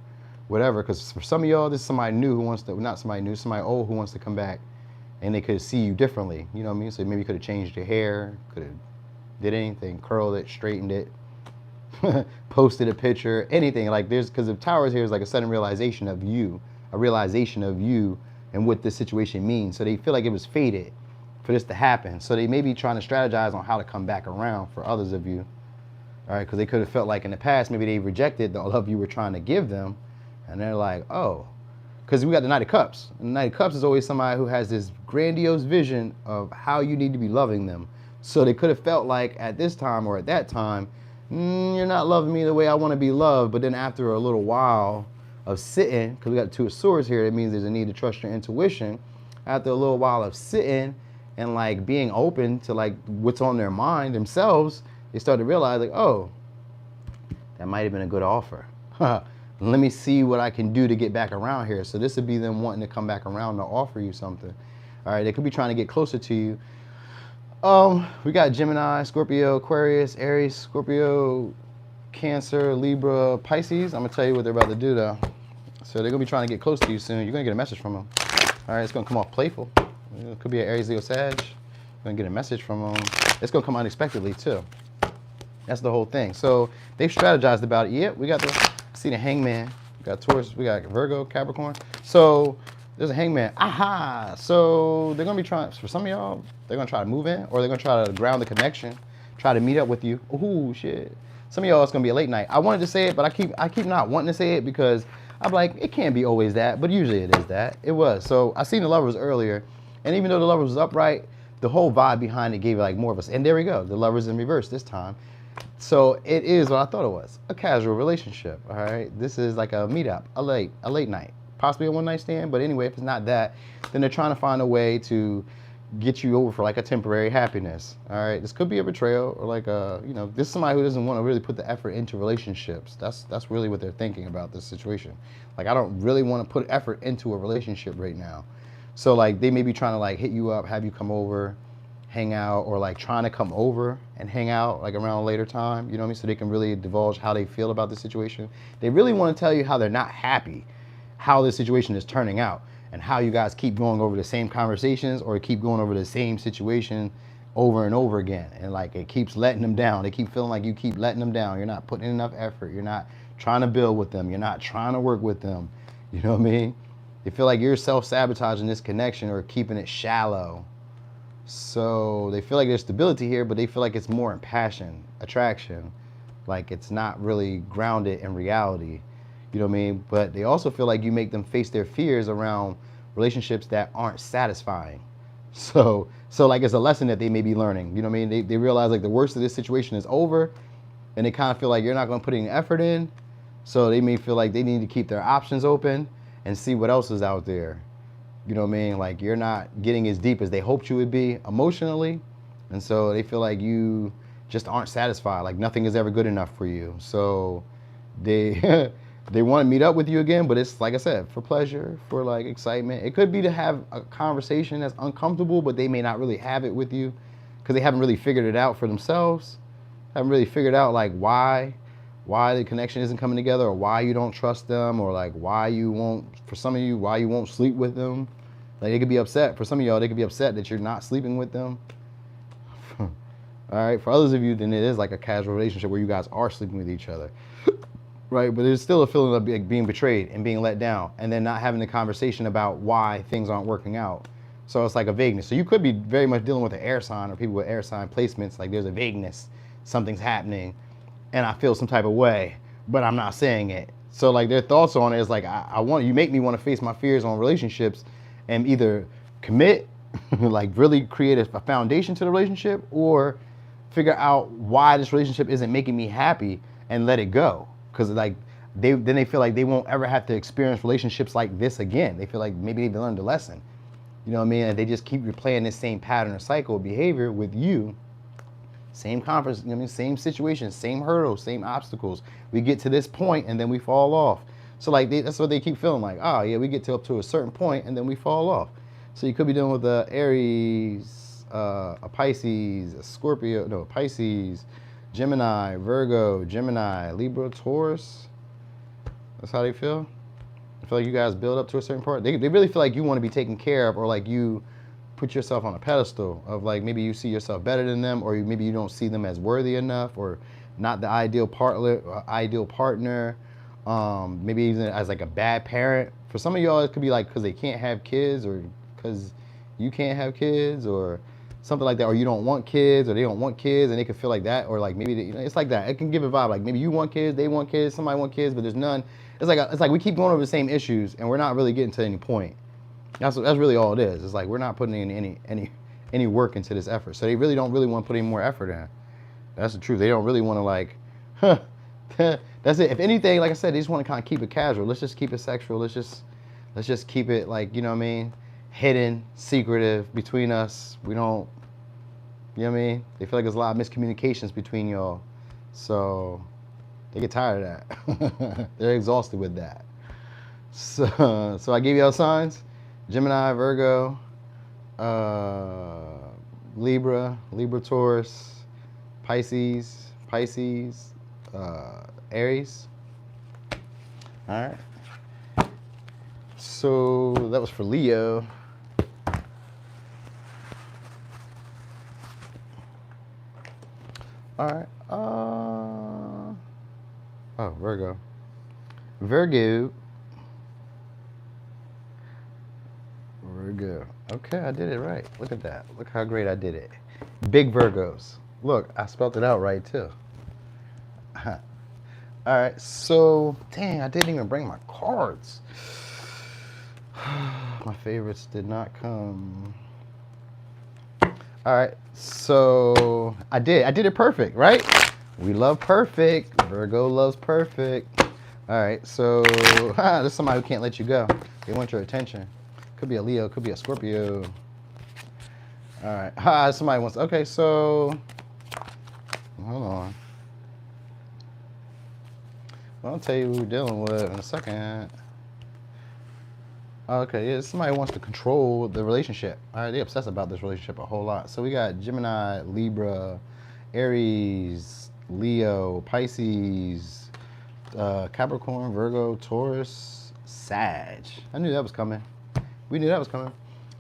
whatever. Because for some of y'all, this is somebody new who wants to, not somebody new, somebody old who wants to come back, and they could see you differently. You know what I mean? So maybe you could have changed your hair, could have did anything, curled it, straightened it, posted a picture, anything. Like because the towers here is like a sudden realization of you, and what this situation means. So they feel like it was fated for this to happen. So they may be trying to strategize on how to come back around for others of you. All right, because they could have felt like in the past, maybe they rejected the love you were trying to give them. And they're like, oh, because we got the Knight of Cups. And the Knight of Cups is always somebody who has this grandiose vision of how you need to be loving them. So they could have felt like at this time or at that time, you're not loving me the way I want to be loved. But then after a little while of sitting, because we got the Two of Swords here, it means there's a need to trust your intuition. After a little while of sitting, and like being open to like what's on their mind themselves, they start to realize like, oh, that might have been a good offer. Let me see what I can do to get back around here. So this would be them wanting to come back around to offer you something. All right, they could be trying to get closer to you. We got Gemini, Scorpio, Aquarius, Aries, Scorpio, Cancer, Libra, Pisces. I'm gonna tell you what they're about to do though. So they're gonna be trying to get close to you soon. You're gonna get a message from them. All right, it's gonna come off playful. It could be an Aries, Leo, Sag. You're gonna get a message from them. It's gonna come unexpectedly too. That's the whole thing. So they've strategized about it. Yep, we got see the Hangman. We got Taurus, we got Virgo, Capricorn. So there's a Hangman. Aha! So they're gonna be trying, for some of y'all, they're gonna try to move in, or they're gonna try to ground the connection, try to meet up with you. Ooh, shit. Some of y'all, it's gonna be a late night. I wanted to say it, but I keep not wanting to say it because I'm like, it can't be always that, but usually it is that. It was. So I seen the Lovers earlier, and even though the Lovers was upright, the whole vibe behind it gave it like more of us. And there we go, the Lovers in reverse this time. So it is what I thought it was, a casual relationship. All right, this is like a meetup, a late night, possibly a one night stand. But anyway, if it's not that, then they're trying to find a way to get you over for like a temporary happiness. All right, this could be a betrayal or like this is somebody who doesn't want to really put the effort into relationships. That's really what they're thinking about this situation. Like, I don't really want to put effort into a relationship right now. So like they may be trying to like hit you up, have you come over, hang out, or like trying to come over and hang out like around a later time, you know what I mean? So they can really divulge how they feel about the situation. They really want to tell you how they're not happy, how the situation is turning out, and how you guys keep going over the same conversations or keep going over the same situation over and over again. And like it keeps letting them down. They keep feeling like you keep letting them down. You're not putting in enough effort. You're not trying to build with them. You're not trying to work with them. You know what I mean? They feel like you're self-sabotaging this connection or keeping it shallow. So they feel like there's stability here, but they feel like it's more in passion, attraction. Like it's not really grounded in reality. You know what I mean? But they also feel like you make them face their fears around relationships that aren't satisfying. So like it's a lesson that they may be learning. You know what I mean? They realize like the worst of this situation is over, and they kind of feel like you're not going to put any effort in. So they may feel like they need to keep their options open and see what else is out there. You know what I mean? Like you're not getting as deep as they hoped you would be emotionally. And so they feel like you just aren't satisfied. Like nothing is ever good enough for you. So they they want to meet up with you again, but it's like I said, for pleasure, for like excitement. It could be to have a conversation that's uncomfortable, but they may not really have it with you because they haven't really figured it out for themselves. Haven't really figured out like why the connection isn't coming together, or why you don't trust them, or like why you won't, for some of you, why you won't sleep with them. Like they could be upset. For some of y'all, they could be upset that you're not sleeping with them. All right. For others of you, then it is like a casual relationship where you guys are sleeping with each other. Right. But there's still a feeling of being betrayed and being let down, and then not having the conversation about why things aren't working out. So it's like a vagueness. So you could be very much dealing with an air sign or people with air sign placements. Like there's a vagueness. Something's happening and I feel some type of way, but I'm not saying it. So like their thoughts on it is like, I want, you make me want to face my fears on relationships and either commit, like really create a foundation to the relationship, or figure out why this relationship isn't making me happy and let it go. Cause like then they feel like they won't ever have to experience relationships like this again. They feel like maybe they've learned a lesson. You know what I mean? And they just keep replaying this same pattern or cycle of behavior with you. Same conference, you know what I mean? Same situation, same hurdles, same obstacles. We get to this point and then we fall off. So like that's what they keep feeling like. Oh yeah, we get to up to a certain point and then we fall off. So you could be dealing with a Aries, a Pisces, a Scorpio, no, Pisces, Gemini, Virgo, Gemini, Libra, Taurus. That's how they feel. I feel like you guys build up to a certain part. They really feel like you want to be taken care of, or like you put yourself on a pedestal of like maybe you see yourself better than them, or maybe you don't see them as worthy enough, or not the ideal partner, maybe even as like a bad parent. For some of y'all, it could be like because they can't have kids, or because you can't have kids, or something like that, or you don't want kids, or they don't want kids, and they could feel like that, or like maybe they, you know, it's like that. It can give a vibe like maybe you want kids, they want kids, somebody want kids, but there's none. It's like we keep going over the same issues, and we're not really getting to any point. That's really all it is. It's like we're not putting in any work into this effort. So they really don't really want to put any more effort in. That's the truth. They don't really want to like, that's it. If anything, like I said, they just want to kind of keep it casual. Let's just keep it sexual. Let's just keep it like, you know what I mean? Hidden, secretive between us. We don't, you know what I mean? They feel like there's a lot of miscommunications between y'all. So they get tired of that. They're exhausted with that. So I gave y'all signs. Gemini, Virgo, Libra, Taurus, Pisces, Aries. All right. So that was for Leo. All right. Oh, Virgo. Okay, I did it right. Look at that. Look how great I did it. Big Virgos. Look, I spelled it out right too. All right, so dang, I didn't even bring my cards. My favorites did not come. All right, so I did it perfect, right? We love perfect. Virgo loves perfect. All right, so there's somebody who can't let you go. They want your attention. Could be a Leo, could be a Scorpio. All right, somebody wants, okay, so, hold on. Well, I'll tell you who we're dealing with in a second. Okay, yeah, somebody wants to control the relationship. All right, they're obsessed about this relationship a whole lot. So we got Gemini, Libra, Aries, Leo, Pisces, Capricorn, Virgo, Taurus, Sag. I knew that was coming. We knew that was coming.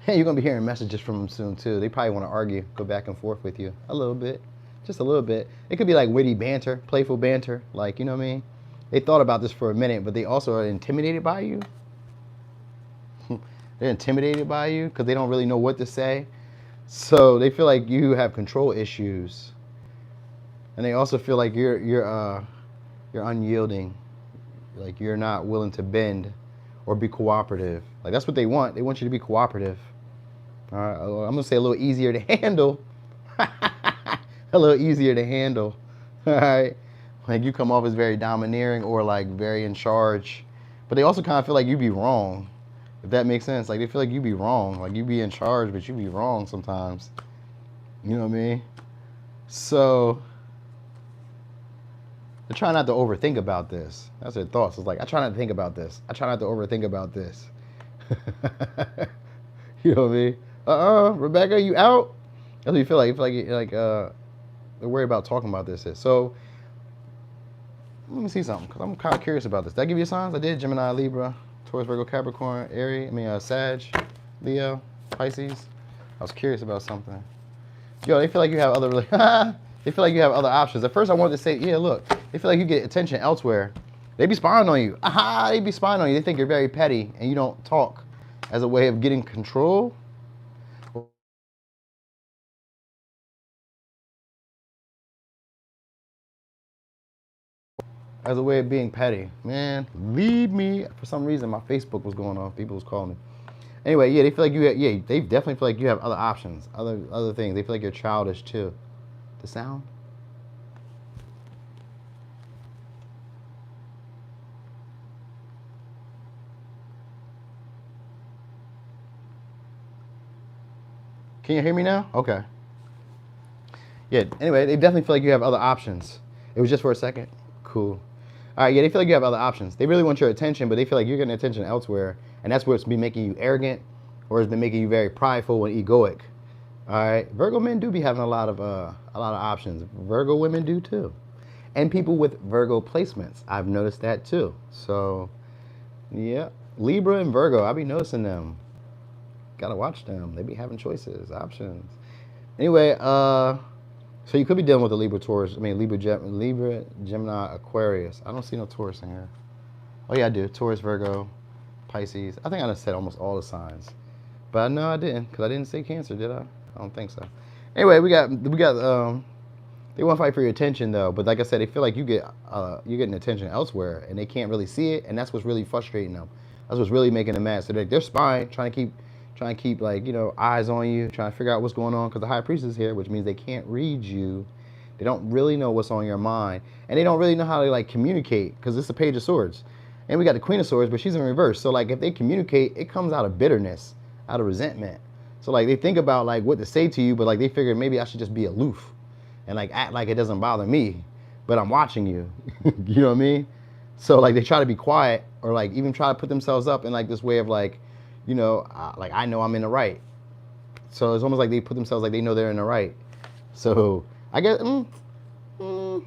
Hey, you're going to be hearing messages from them soon, too. They probably want to argue, go back and forth with you a little bit. Just a little bit. It could be like witty banter, playful banter. Like, you know what I mean? They thought about this for a minute, but they also are intimidated by you. They're intimidated by you because they don't really know what to say. So they feel like you have control issues, and they also feel like you're unyielding, like you're not willing to bend or be cooperative. Like that's what they want. They want you to be cooperative. All right, I'm gonna say a little easier to handle. A little easier to handle. All right, like you come off as very domineering or like very in charge, but they also kind of feel like you be wrong. If that makes sense, like they feel like you be wrong, like you be in charge, but you be wrong sometimes. You know what I mean? So I try not to overthink about this. That's their thoughts. It's like I try not to think about this. I try not to overthink about this. You know what I mean? Rebecca, you out? That's what you feel like. You feel like they're worried about talking about this. So let me see something because I'm kind of curious about this. Did I give you signs? I did. Gemini, Libra, Taurus, Virgo, Capricorn, Aries. Sag, Leo, Pisces. I was curious about something. Yo, they feel like you have other. They feel like you have other options. At first, I wanted to say, yeah, look. They feel like you get attention elsewhere. They be spying on you. They be spying on you. They think you're very petty and you don't talk as a way of getting control. As a way of being petty. Man, leave me. For some reason, my Facebook was going off. People was calling me. Anyway, yeah, they feel like they definitely feel like you have other options, other things. They feel like you're childish too. The sound? Can you hear me now? Okay. Yeah, anyway, they definitely feel like you have other options. It was just for a second. Cool. All right, yeah, they feel like you have other options. They really want your attention, but they feel like you're getting attention elsewhere, and that's what's been making you arrogant, or it's been making you very prideful and egoic. All right, Virgo men do be having a lot of options. Virgo women do too, and people with Virgo placements. I've noticed that too. So, yeah, Libra and Virgo, I be noticing them. Gotta watch them. They be having choices, options. Anyway, so you could be dealing with a Libra, Taurus. I mean, Libra, Gemini, Aquarius. I don't see no Taurus in here. Oh yeah, I do. Taurus, Virgo, Pisces. I think I just said almost all the signs, but no, I didn't, because I didn't say Cancer, did I? I don't think so. Anyway, we got. They want to fight for your attention though, but like I said, they feel like you're getting attention elsewhere, and they can't really see it, and that's what's really frustrating them. That's what's really making them mad. So they're spying, trying to keep like, you know, eyes on you, trying to figure out what's going on, because the High Priestess is here, which means they can't read you. They don't really know what's on your mind, and they don't really know how to like communicate, because it's the Page of Swords, and we got the Queen of Swords, but she's in reverse. So like if they communicate, it comes out of bitterness, out of resentment. So like they think about like what to say to you, but like they figure maybe I should just be aloof and like act like it doesn't bother me, but I'm watching you. You know what I mean? So like they try to be quiet, or like even try to put themselves up in like this way of like, you know, like I know I'm in the right. So it's almost like they put themselves like they know they're in the right. So I guess, I don't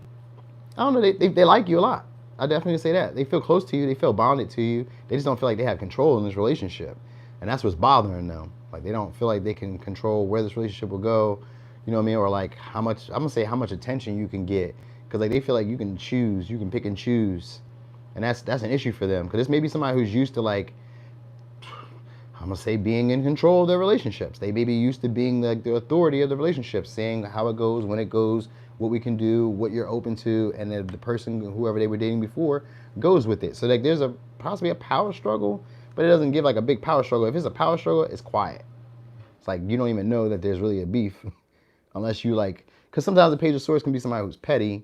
know, they like you a lot. I definitely say that. They feel close to you. They feel bonded to you. They just don't feel like they have control in this relationship. And that's what's bothering them. Like they don't feel like they can control where this relationship will go. You know what I mean? Or like how much, I'm gonna say how much attention you can get. Because like they feel like you can choose, you can pick and choose. And that's an issue for them. Because this may be somebody who's used to like, I'm gonna say being in control of their relationships. They may be used to being like the authority of the relationship, saying how it goes, when it goes, what we can do, what you're open to, and then the person, whoever they were dating before, goes with it. So like there's possibly a power struggle, but it doesn't give like a big power struggle. If it's a power struggle, it's quiet. It's like you don't even know that there's really a beef unless you like, because sometimes the Page of Swords can be somebody who's petty,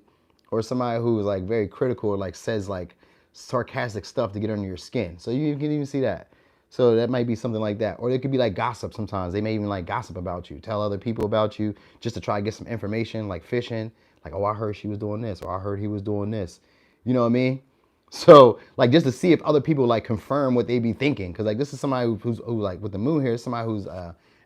or somebody who's like very critical, or like says like sarcastic stuff to get under your skin. So you can even see that. So that might be something like that. Or it could be like gossip sometimes. They may even like gossip about you, tell other people about you just to try to get some information, like fishing. Like, oh, I heard she was doing this, or I heard he was doing this. You know what I mean? So like just to see if other people like confirm what they be thinking. Cause like this is somebody who's like with the moon here, somebody who's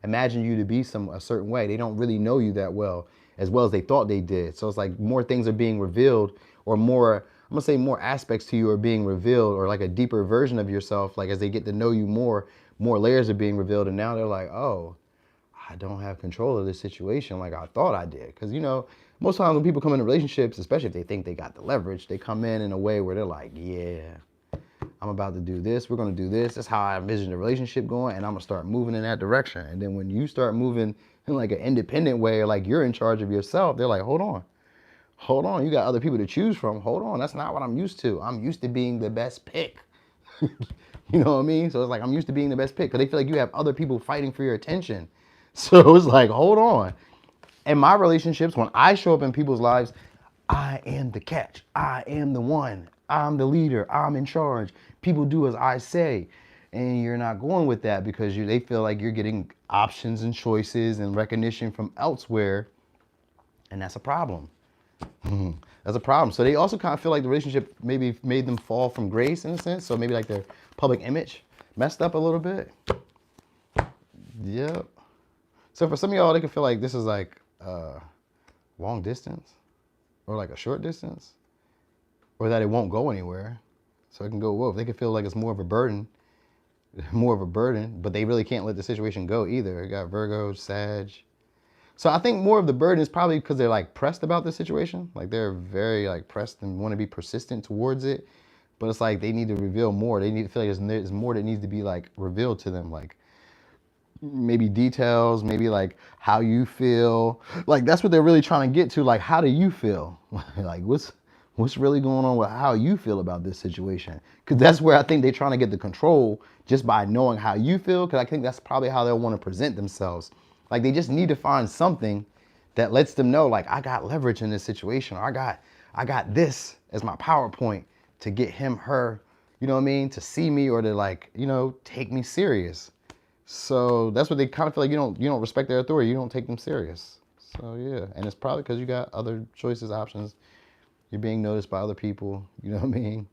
imagined you to be a certain way. They don't really know you that well as they thought they did. So it's like more things are being revealed, or more, I'm gonna say more aspects to you are being revealed, or like a deeper version of yourself. Like as they get to know you more layers are being revealed. And now they're like, oh, I don't have control of this situation like I thought I did. Cause you know, most times when people come into relationships, especially if they think they got the leverage, they come in a way where they're like, yeah, I'm about to do this. We're going to do this. That's how I envision the relationship going. And I'm going to start moving in that direction. And then when you start moving in like an independent way, or like you're in charge of yourself, they're like, hold on. You got other people to choose from. Hold on. That's not what I'm used to. I'm used to being the best pick. You know what I mean? So it's like, I'm used to being the best pick because they feel like you have other people fighting for your attention. So it's like, hold on. In my relationships, when I show up in people's lives, I am the catch. I am the one. I'm the leader. I'm in charge. People do as I say. And you're not going with that because they feel like you're getting options and choices and recognition from elsewhere. And that's a problem. That's a problem. So they also kind of feel like the relationship maybe made them fall from grace in a sense. So maybe like their public image messed up a little bit. Yep. So for some of y'all, they can feel like this is like long distance or like a short distance or that it won't go anywhere. So it can go wolf. They can feel like it's more of a burden, but they really can't let the situation go either. You got Virgo, Sag. So I think more of the burden is probably because they're like pressed about the situation. Like they're very like pressed and want to be persistent towards it. But it's like they need to reveal more. They need to feel like there's more that needs to be like revealed to them. Like maybe details, maybe like how you feel. Like that's what they're really trying to get to. Like, how do you feel? Like what's really going on with how you feel about this situation? Because that's where I think they're trying to get the control just by knowing how you feel. Because I think that's probably how they'll want to present themselves. Like they just need to find something that lets them know, like, I got leverage in this situation. Or I got this as my PowerPoint to get him, her, you know what I mean, to see me or to like, you know, take me serious. So that's what they kind of feel like you don't respect their authority. You don't take them serious. So yeah, and it's probably because you got other choices, options. You're being noticed by other people. You know what I mean?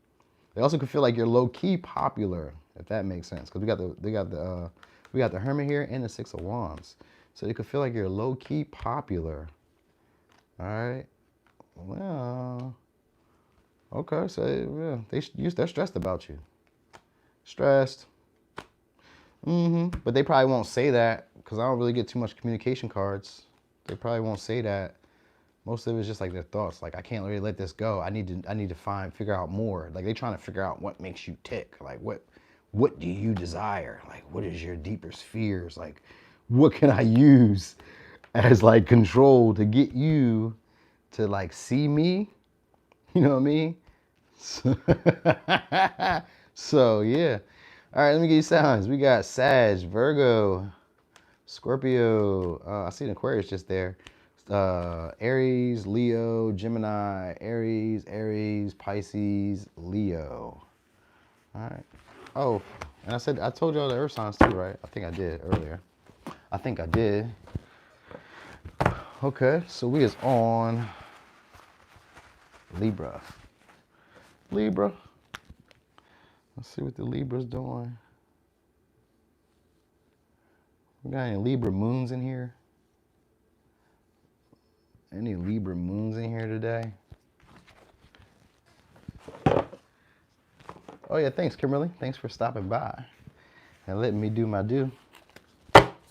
They also could feel like you're low key popular, if that makes sense. Because we got the Hermit here and the Six of Wands. So they could feel like you're low key popular. All right. Well. Okay. So yeah, they're stressed about you. Stressed. But they probably won't say that because I don't really get too much communication cards. They probably won't say that. Most of it is just like their thoughts. Like, I can't really let this go. I need to figure out more. Like they trying to figure out what makes you tick. Like what do you desire? Like what is your deepest fears? Like what can I use as like control to get you to like see me? You know what I mean? So yeah. All right, let me give you signs. We got Sag, Virgo, Scorpio. I see an Aquarius just there. Aries, Leo, Gemini, Aries, Pisces, Leo. All right. Oh, and I told y'all the earth signs too, right? I think I did earlier. I think I did. Okay, so we is on Libra. Let's see what the Libra's doing. We got any Libra moons in here? Any Libra moons in here today? Oh yeah, thanks Kimberly. Thanks for stopping by and letting me do my due.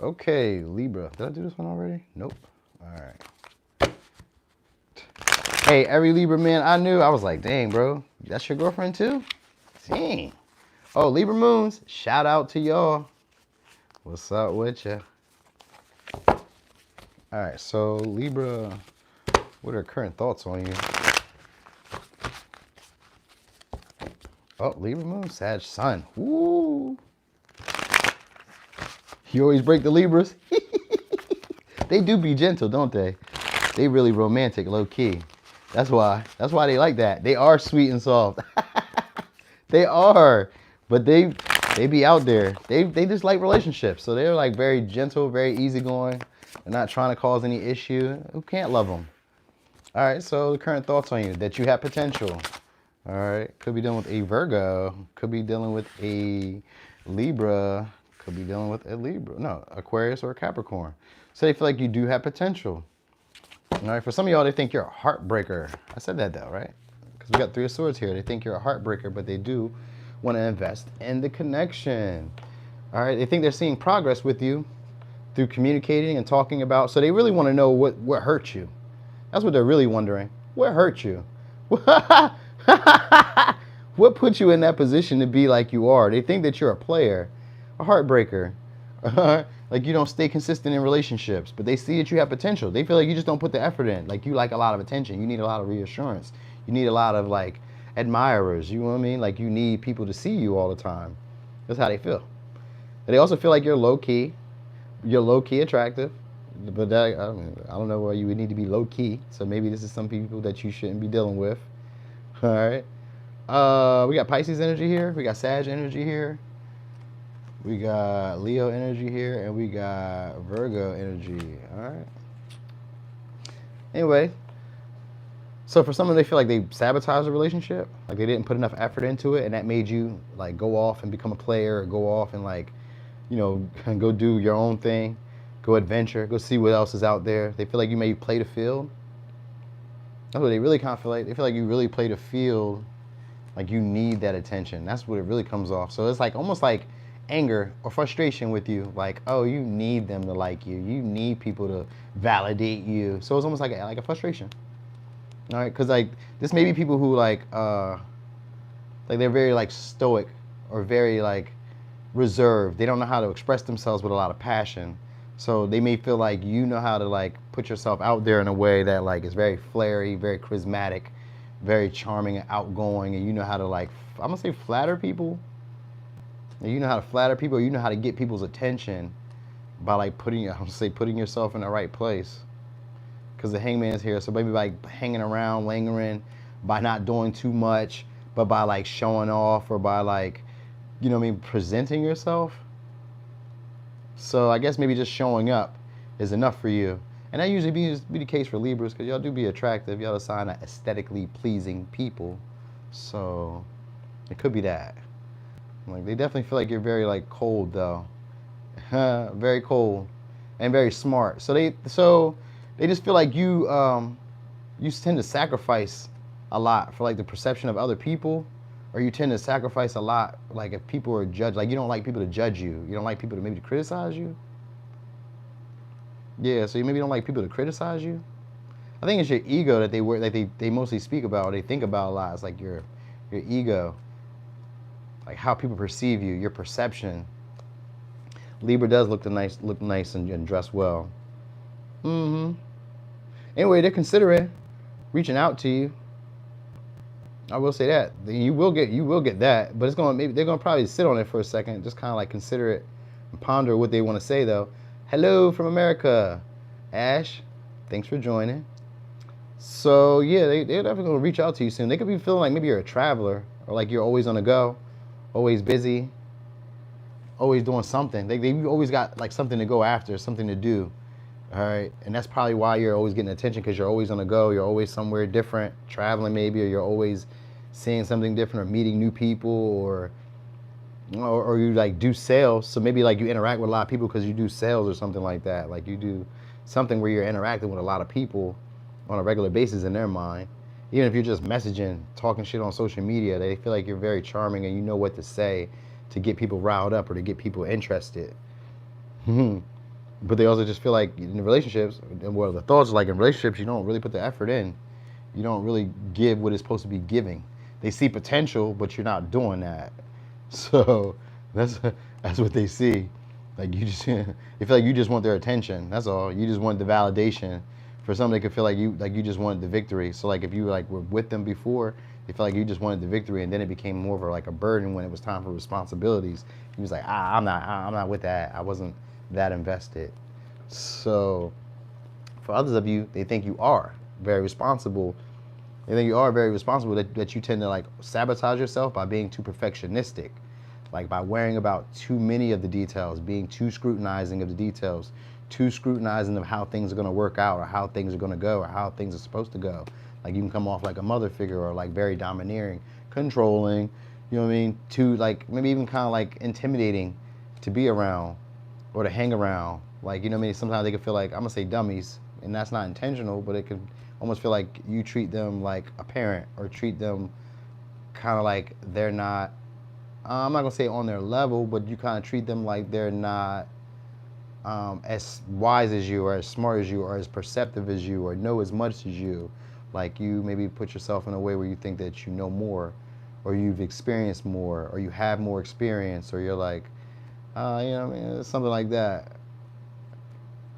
Okay, Libra. Did I do this one already? Nope. All right. Hey, every Libra man I knew, I was like, dang, bro, that's your girlfriend too? Dang. Oh, Libra moons, shout out to y'all. What's up with ya? All right, so Libra, what are current thoughts on you? Oh, Libra moon, Sag sun. Woo. You always break the Libras. They do be gentle, don't they? They really romantic, low key. That's why they like that. They are sweet and soft. They are, but they be out there. They just like relationships. So they're like very gentle, very easygoing. They're not trying to cause any issue. Who can't love them? All right, so the current thoughts on you, that you have potential. All right, could be dealing with a Virgo, could be dealing with a Libra, could be dealing with a Libra, no, Aquarius or a Capricorn. So they feel like you do have potential. All right, for some of y'all, they think you're a heartbreaker. I said that though, right? Because we got Three of Swords here. They think you're a heartbreaker, but they do want to invest in the connection. All right, they think they're seeing progress with you through communicating and talking about. So they really want to know what hurt you. That's what they're really wondering. What hurt you? What put you in that position to be like you are? They think that you're a player, a heartbreaker, like you don't stay consistent in relationships, but they see that you have potential. They feel like you just don't put the effort in. Like you like a lot of attention. You need a lot of reassurance. You need a lot of like admirers. You know what I mean? Like you need people to see you all the time. That's how they feel. They also feel like you're low key. You're low key attractive. But that, I don't know why you would need to be low key. So maybe this is some people that you shouldn't be dealing with. All right. We got Pisces energy here. We got Sag energy here. We got Leo energy here, and we got Virgo energy. All right. Anyway, so for someone, they feel like they sabotaged the relationship, like they didn't put enough effort into it, and that made you like go off and become a player, or go off and like, you know, go do your own thing, go adventure, go see what else is out there. They feel like you maybe play the field. That's what they really kind of feel like. They feel like you really play the field, like you need that attention. That's what it really comes off. So it's like almost like anger or frustration with you, like, oh, you need them to like you. You need people to validate you. So it's almost like a frustration. All right, because like this may be people who like they're very like stoic or very like reserved. They don't know how to express themselves with a lot of passion. So they may feel like you know how to like put yourself out there in a way that like is very flary, very charismatic, very charming and outgoing, and you know how to like, I'm gonna say flatter people. You know how to flatter people. You know how to get people's attention by like putting yourself in the right place. Because the Hangman is here, so maybe by hanging around, lingering, by not doing too much, but by like showing off, or by like, you know what I mean, presenting yourself. So I guess maybe just showing up is enough for you. And that usually be the case for Libras, because y'all do be attractive. Y'all are a sign of aesthetically pleasing people. So it could be that. Like they definitely feel like you're very like cold though. Very cold and very smart. So they just feel like you tend to sacrifice a lot for like the perception of other people, or you tend to sacrifice a lot like if people are judged, like you don't like people to judge you. You don't like people to maybe criticize you. Yeah, so you maybe don't like people to criticize you. I think it's your ego that they mostly speak about, or they think about a lot. It's like your ego, like how people perceive you, your perception. Libra does look nice and dress well. Anyway, they're considering reaching out to you. I will say that you will get that, but they're gonna probably sit on it for a second, just kind of like consider it and ponder what they want to say though. Hello from America, Ash. Thanks for joining. So yeah, they're definitely gonna reach out to you soon. They could be feeling like maybe you're a traveler, or like you're always on the go, always busy, always doing something. They always got like something to go after, something to do. All right, and that's probably why you're always getting attention, because you're always on the go. You're always somewhere different, traveling maybe, or you're always seeing something different, or meeting new people, or you like do sales. So maybe like you interact with a lot of people because you do sales or something like that. Like you do something where you're interacting with a lot of people on a regular basis in their mind. Even if you're just messaging, talking shit on social media, they feel like you're very charming and you know what to say to get people riled up or to get people interested. But they also just feel like in relationships, and what the thoughts are like in relationships, you don't really put the effort in. You don't really give what it's supposed to be giving. They see potential, but you're not doing that. So that's what they see. Like you just, they feel like you just want their attention. That's all. You just want the validation. For some, they could feel like you just wanted the victory. So like if you like were with them before, they felt like you just wanted the victory, and then it became more of like a burden when it was time for responsibilities. He was like, I'm not with that. I wasn't that invested. So for others of you, they think you are very responsible. They think you are very responsible, that you tend to like sabotage yourself by being too perfectionistic, like by worrying about too many of the details, being too scrutinizing of the details, too scrutinizing of how things are going to work out, or how things are going to go, or how things are supposed to go. Like you can come off like a mother figure, or like very domineering, controlling, you know what I mean? Too like maybe even kind of like intimidating to be around or to hang around. Like, you know what I mean? Sometimes they can feel like, I'm gonna say dummies, and that's not intentional, but it can almost feel like you treat them like a parent, or treat them kind of like they're not, I'm not gonna say on their level, but you kind of treat them like they're not as wise as you, or as smart as you, or as perceptive as you, or know as much as you. Like you maybe put yourself in a way where you think that you know more, or you've experienced more, or you have more experience, or you're like, you know what I mean, something like that.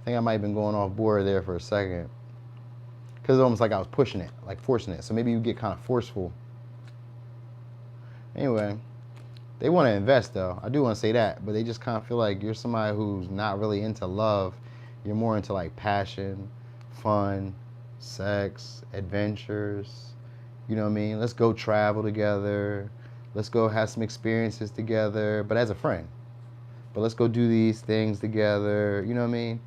I think I might have been going off board there for a second, because it's almost like I was pushing it, like forcing it. So maybe you get kind of forceful. Anyway, they want to invest though. I do want to say that, but they just kind of feel like you're somebody who's not really into love. You're more into like passion, fun, sex, adventures. You know what I mean? Let's go travel together. Let's go have some experiences together, but as a friend. But let's go do these things together. You know what I mean?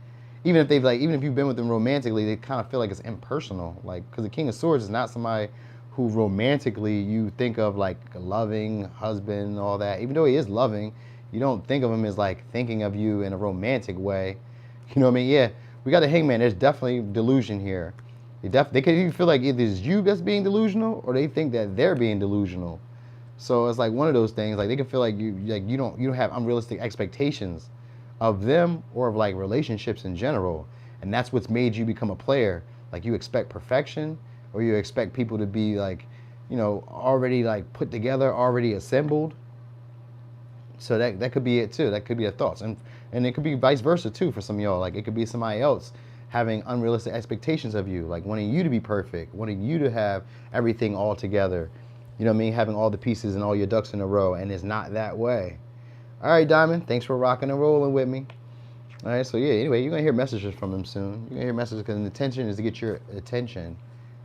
Even if you've been with them romantically, they kind of feel like it's impersonal. Like, because the King of Swords is not somebody who romantically you think of like a loving husband and all that. Even though he is loving, you don't think of him as like thinking of you in a romantic way. You know what I mean? Yeah, we got the Hangman. There's definitely delusion here. They could even feel like either it's you that's being delusional, or they think that they're being delusional. So it's like one of those things. Like they can feel like you don't have unrealistic expectations of them or of like relationships in general, and that's what's made you become a player. Like you expect perfection, or you expect people to be like, you know, already like put together, already assembled. So that could be it too. That could be a thoughts, and it could be vice versa too for some of y'all. Like it could be somebody else having unrealistic expectations of you, like wanting you to be perfect, wanting you to have everything all together. You know what I mean? Having all the pieces and all your ducks in a row, and it's not that way. All right, Diamond, thanks for rocking and rolling with me. All right, so yeah, anyway, you're going to hear messages from him soon. You're going to hear messages because the intention is to get your attention.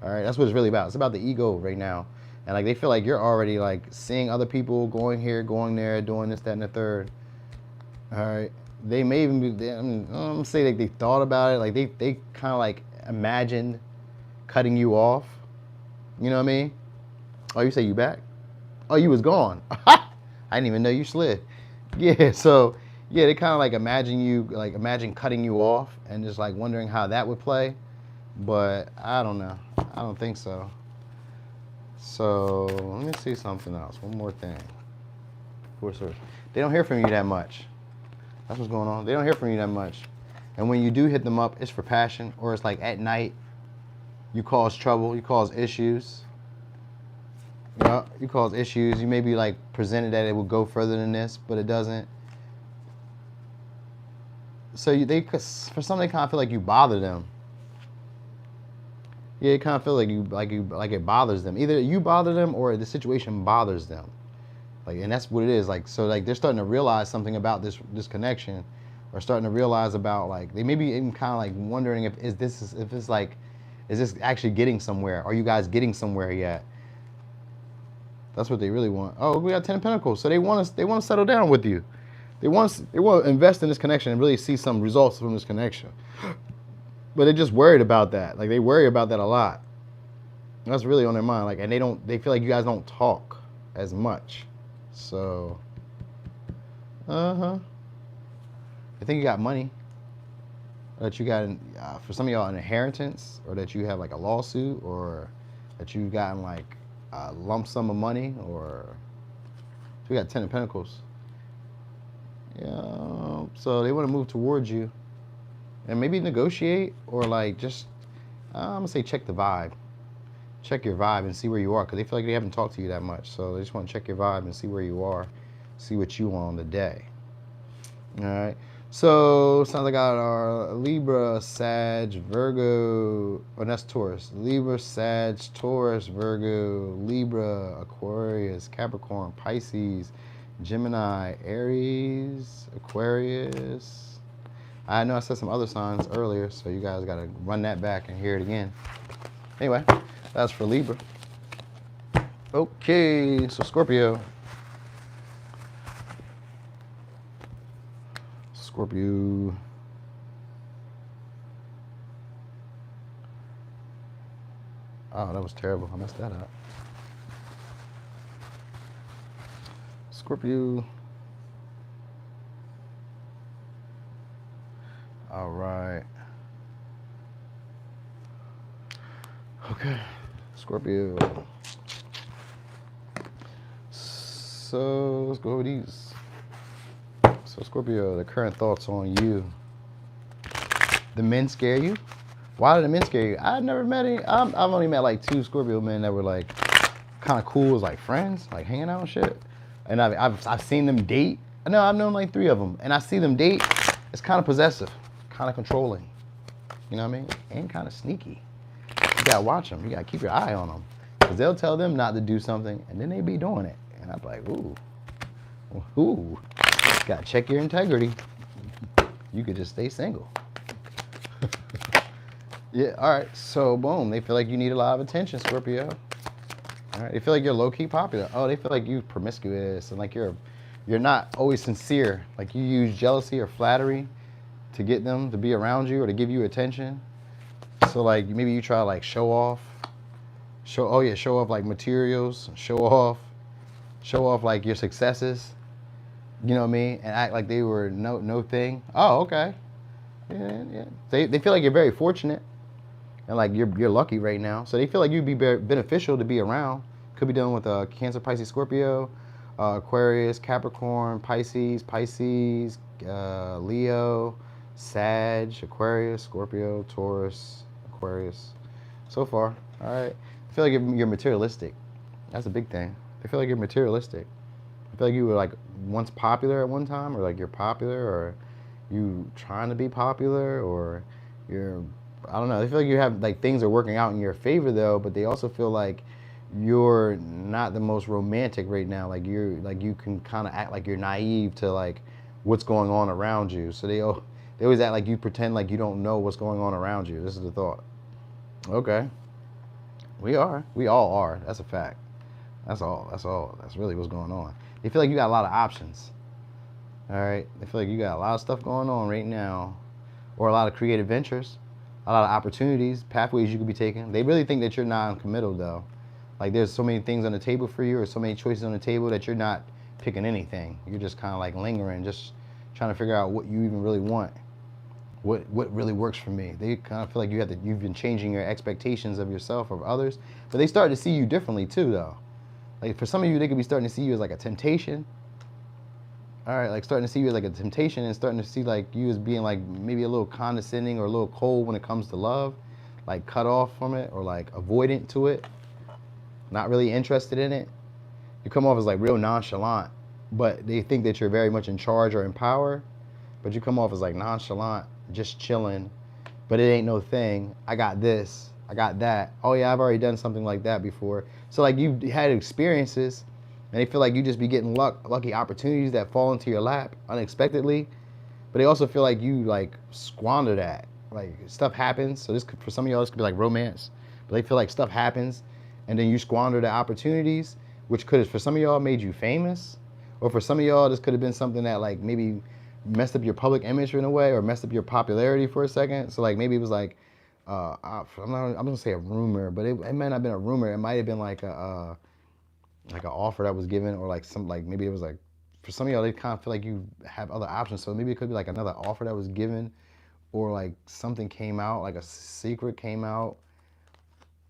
All right, that's what it's really about. It's about the ego right now. And like they feel like you're already like seeing other people going here, going there, doing this, that, and the third. All right. They may even be, I'm gonna say like they thought about it. Like they kind of like imagined cutting you off. You know what I mean? Oh, you say you back? Oh, you was gone. I didn't even know you slid. Yeah, so yeah, they kind of like imagine cutting you off and just like wondering how that would play. But I don't know. I don't think so. So let me see something else. One more thing. They don't hear from you that much. That's what's going on. They don't hear from you that much. And when you do hit them up, it's for passion, or it's like at night, you cause trouble, you cause issues. Yeah, you cause issues. You may be like presented that it would go further than this, but it doesn't. So for some, they kind of feel like you bother them. Yeah, you kind of feel like it bothers them. Either you bother them or the situation bothers them. Like, and that's what it is. Like, so like they're starting to realize something about this connection, or starting to realize about like they may be even kind of like wondering if is this actually getting somewhere? Are you guys getting somewhere yet? That's what they really want. Oh, we got 10 of Pentacles, so they want to settle down with you. They want to invest in this connection and really see some results from this connection. But they're just worried about that. Like they worry about that a lot. That's really on their mind. Like, and they feel like you guys don't talk as much. So, I think you got money. That you got, for some of y'all, an inheritance, or that you have like a lawsuit, or that you've gotten like a lump sum of money, or so we got 10 of Pentacles. Yeah, so they want to move towards you, and maybe negotiate, or like just, I'm gonna say check the vibe. Check your vibe and see where you are, because they feel like they haven't talked to you that much. So they just want to check your vibe and see where you are, see what you want on the day. All right. So sounds like I got our Libra, Sag, Virgo, oh, that's Taurus. Libra, Sag, Taurus, Virgo, Libra, Aquarius, Capricorn, Pisces, Gemini, Aries, Aquarius. I know I said some other signs earlier, so you guys got to run that back and hear it again. Anyway. That's for Libra. Okay, so Scorpio. Scorpio. Oh, that was terrible. I messed that up. Scorpio. All right. Okay. Scorpio. So let's go with these. So Scorpio, the current thoughts on you. The men scare you? Why do the men scare you? I've never met any. I've only met like 2 Scorpio men that were like kind of cool as like friends, like hanging out and shit. And I've seen them date. No, I've known like 3 of them, and I see them date. It's kind of possessive, kind of controlling. You know what I mean? And kind of sneaky. You gotta watch them. You gotta keep your eye on them, because they'll tell them not to do something, and then they be doing it. And I'm like, ooh, gotta check your integrity. You could just stay single. Yeah, all right, so boom, they feel like you need a lot of attention, Scorpio. All right, they feel like you're low-key popular. Oh, they feel like you're promiscuous and like you're not always sincere. Like you use jealousy or flattery to get them to be around you or to give you attention. So like maybe you try to like show off like materials, show off like your successes. You know what I mean? And act like they were no thing. Oh, okay. Yeah. They feel like you're very fortunate. And like you're lucky right now, so they feel like you'd be beneficial to be around. Could be dealing with Cancer, Pisces, Scorpio, Aquarius, Capricorn, Pisces, Leo, Sag, Aquarius, Scorpio, Taurus, Aquarius. So far, all right. I feel like you're materialistic. That's a big thing. They feel like you're materialistic. I feel like you were like once popular at one time, or like you're popular, or you trying to be popular, or you're, I don't know. They feel like you have like things are working out in your favor though, but they also feel like you're not the most romantic right now. Like you can kind of act like you're naive to like what's going on around you. So they always act like you pretend like you don't know what's going on around you. This is the thought. Okay. We all are. That's a fact. That's all. That's really what's going on. They feel like you got a lot of options. All right. They feel like you got a lot of stuff going on right now, or a lot of creative ventures. A lot of opportunities, pathways you could be taking. They really think that you're non-committal though. Like there's so many things on the table for you, or so many choices on the table, that you're not picking anything. You're just kind of like lingering, just trying to figure out what you even really want. What really works for me. They kind of feel like you've been changing your expectations of yourself or of others, but they start to see you differently too though. Like for some of you, they could be starting to see you as like a temptation. All right, like starting to see you as like a temptation, and starting to see like you as being like maybe a little condescending or a little cold when it comes to love, like cut off from it or like avoidant to it, not really interested in it. You come off as like real nonchalant, but they think that you're very much in charge or in power, but you come off as like nonchalant, just chilling, but it ain't no thing. I got this, I got that. Oh yeah, I've already done something like that before. So like you've had experiences, and they feel like you just be getting lucky opportunities that fall into your lap unexpectedly. But they also feel like you like squander that. Like stuff happens. So this could, for some of y'all, this could be like romance. But they feel like stuff happens, and then you squander the opportunities, which could have, for some of y'all, made you famous. Or for some of y'all, this could have been something that like maybe messed up your public image in a way, or messed up your popularity for a second. So like maybe it was like, I'm gonna say a rumor, but it might not have been a rumor. It might have been like an offer that was given, or like some, like maybe it was like, for some of y'all, they kind of feel like you have other options. So maybe it could be like another offer that was given, or like something came out, like a secret came out,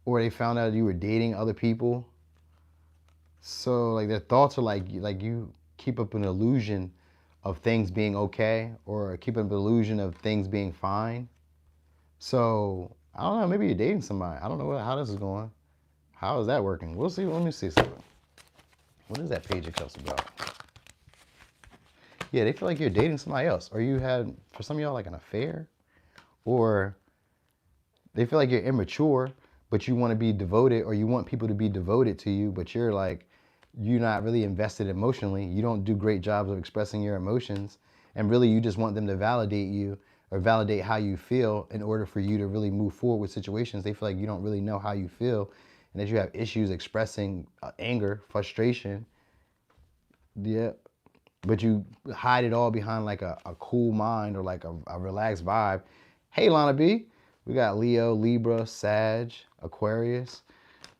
or they found out you were dating other people. So like their thoughts are like you keep up an illusion of things being okay, or keep up an illusion of things being fine. So I don't know, maybe you're dating somebody. I don't know how this is going. How is that working? We'll see. Let me see something. What is that page of cups about? Yeah, they feel like you're dating somebody else, or you had, for some of y'all, like an affair, or they feel like you're immature, but you want to be devoted, or you want people to be devoted to you, but you're not really invested emotionally. You don't do great jobs of expressing your emotions, and really you just want them to validate you, or validate how you feel in order for you to really move forward with situations. They feel like you don't really know how you feel, and that you have issues expressing anger, frustration. Yeah. But you hide it all behind like a cool mind, or like a relaxed vibe. Hey, Lana B, we got Leo, Libra, Sag, Aquarius.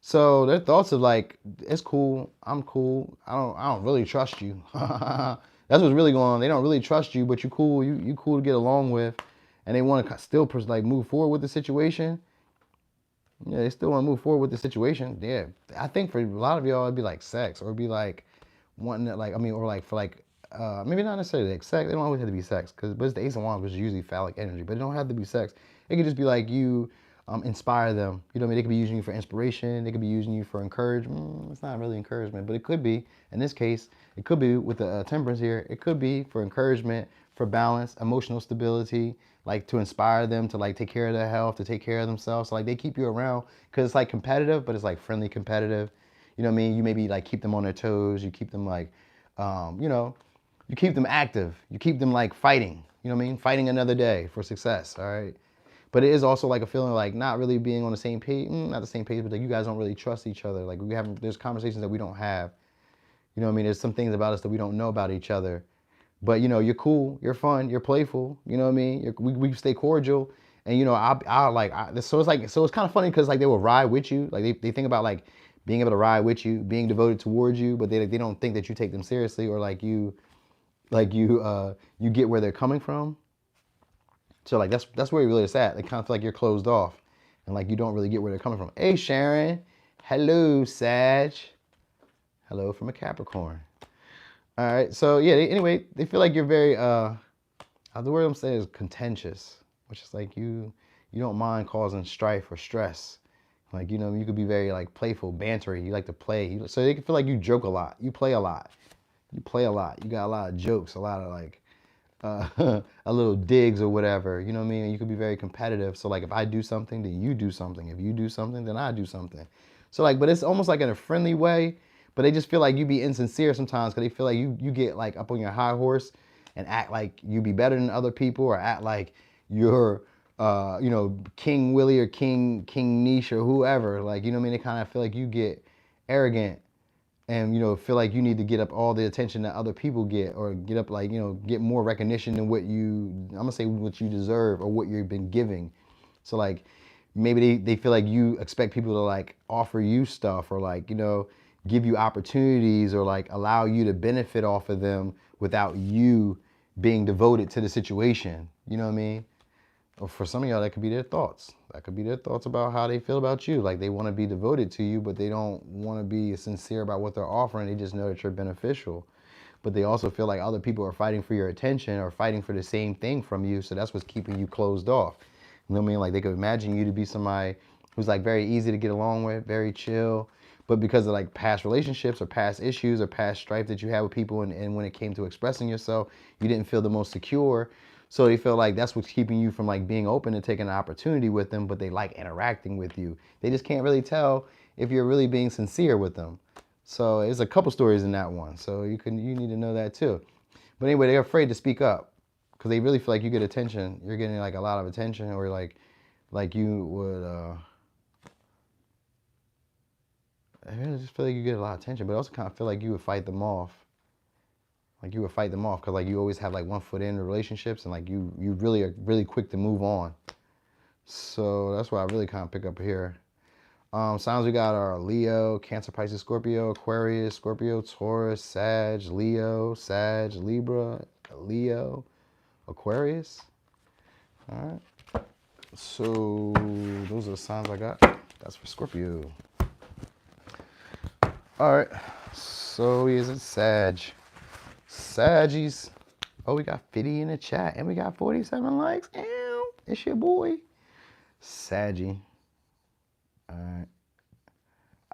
So their thoughts of like, it's cool, I'm cool, I don't really trust you. That's what's really going on. They don't really trust you, but you cool, you cool to get along with, and they want to still like move forward with the situation. Yeah, they still want to move forward with the situation. Yeah, I think for a lot of y'all, it'd be like sex, or it'd be like wanting to, like, I mean, or like for like, maybe not necessarily like sex. They don't always have to be sex, but it's the Ace of Wands, which is usually phallic energy. But it don't have to be sex. It could just be like you inspire them. You know what I mean? They could be using you for inspiration. They could be using you for encouragement. It's not really encouragement, but it could be. In this case, it could be with the temperance here. It could be for encouragement, for balance, emotional stability, like to inspire them to like take care of their health, to take care of themselves. So like they keep you around because it's like competitive, but it's like friendly competitive. You know what I mean? You maybe like keep them on their toes. You keep them like, you know, you keep them active. You keep them like fighting. You know what I mean? Fighting another day for success. All right. But it is also like a feeling like not really being on the same page, not the same page, but like you guys don't really trust each other. Like there's conversations that we don't have. You know what I mean? There's some things about us that we don't know about each other. But you know, you're cool, you're fun, you're playful. You know what I mean? We stay cordial, and you know, so it's kind of funny because like they will ride with you. Like they think about like being able to ride with you, being devoted towards you, but they don't think that you take them seriously or you get where they're coming from. So like that's where really it's at. They kind of feel like you're closed off, and like you don't really get where they're coming from. Hey Sharon, hello Sag, hello from a Capricorn. All right, so yeah. Anyway, they feel like you're very the word I'm saying is contentious, which is like you don't mind causing strife or stress. Like you know you could be very like playful, bantery. You like to play, so they can feel like you joke a lot. You play a lot. You play a lot. You got a lot of jokes, a lot of like. A little digs or whatever, you know what I mean? You could be very competitive. So like if I do something, then you do something. If you do something, then I do something. So like, but it's almost like in a friendly way, but they just feel like you be insincere sometimes because they feel like you get like up on your high horse and act like you be better than other people or act like you're, you know, King Willie or King Niche or whoever. Like, you know what I mean? They kind of feel like you get arrogant and you know feel like you need to get up all the attention that other people get or get up like you know get more recognition than what I'm gonna say what you deserve or what you've been giving. So like maybe they feel like you expect people to like offer you stuff or like you know give you opportunities or like allow you to benefit off of them without you being devoted to the situation. You know what I mean? Or for some of y'all, that could be their thoughts. That could be their thoughts about how they feel about you. Like they want to be devoted to you, but they don't want to be sincere about what they're offering. They just know that you're beneficial. But they also feel like other people are fighting for your attention or fighting for the same thing from you. So that's what's keeping you closed off. You know what I mean? Like they could imagine you to be somebody who's like very easy to get along with, very chill. But because of like past relationships or past issues or past strife that you had with people and when it came to expressing yourself, you didn't feel the most secure. So they feel like that's what's keeping you from like being open and taking an opportunity with them, but they like interacting with you. They just can't really tell if you're really being sincere with them. So there's a couple stories in that one. So you need to know that too. But anyway, they're afraid to speak up because they really feel like you get attention. You're getting like a lot of attention or like you would, I really just feel like you get a lot of attention, but I also kind of feel like you would fight them off. Like you would fight them off because like you always have like one foot in the relationships and like you really are really quick to move on. So that's why I really kind of pick up here. Signs we got are Leo, Cancer, Pisces, Scorpio, Aquarius, Scorpio, Taurus, Sag, Leo, Sag, Libra, Leo, Aquarius. All right. So those are the signs I got. That's for Scorpio. All right. So is it Sag? Saggies. Oh, we got 50 in the chat and we got 47 likes. Ew, it's your boy. Saggy. All right.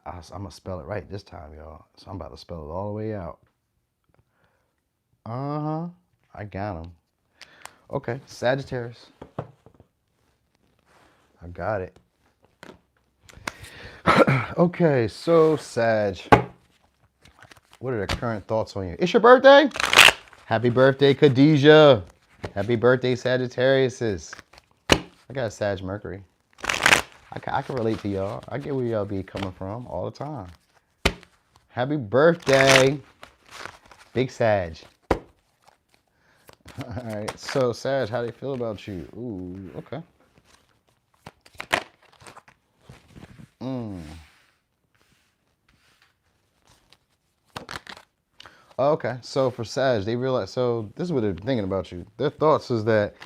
I'm going to spell it right this time, y'all. So I'm about to spell it all the way out. Uh-huh. I got him. Okay. Sagittarius. I got it. Okay. So, Sag. What are the current thoughts on you? It's your birthday? Happy birthday, Khadijah. Happy birthday, Sagittariuses. I got a Sag Mercury. I can relate to y'all. I get where y'all be coming from all the time. Happy birthday, Big Sag. All right, so Sag, how do they feel about you? Ooh, okay. Okay, so for Sag, they realize, so this is what they're thinking about you. Their thoughts is that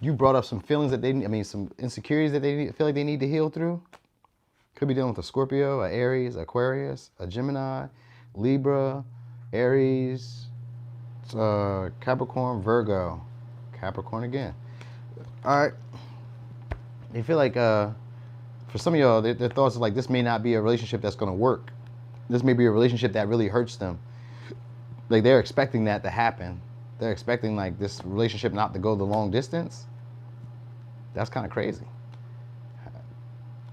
you brought up some feelings that some insecurities that they feel like they need to heal through. Could be dealing with a Scorpio, a Aries, Aquarius, a Gemini, Libra, Aries, Capricorn, Virgo. Capricorn again. All right. they feel like for some of y'all, their thoughts are like, this may not be a relationship that's going to work. This may be a relationship that really hurts them. Like they're expecting that to happen. They're expecting like this relationship not to go the long distance. That's kind of crazy.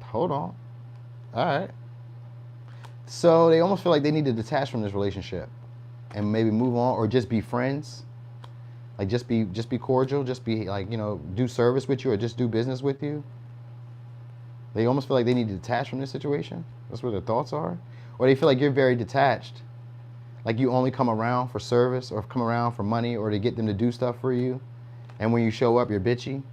Hold on. All right. So they almost feel like they need to detach from this relationship and maybe move on, or just be friends. Like just be cordial, just be like, you know, do service with you or just do business with you. They almost feel like they need to detach from this situation. That's where their thoughts are. Or they feel like you're very detached. Like you only come around for service or come around for money or to get them to do stuff for you. And when you show up, you're bitchy.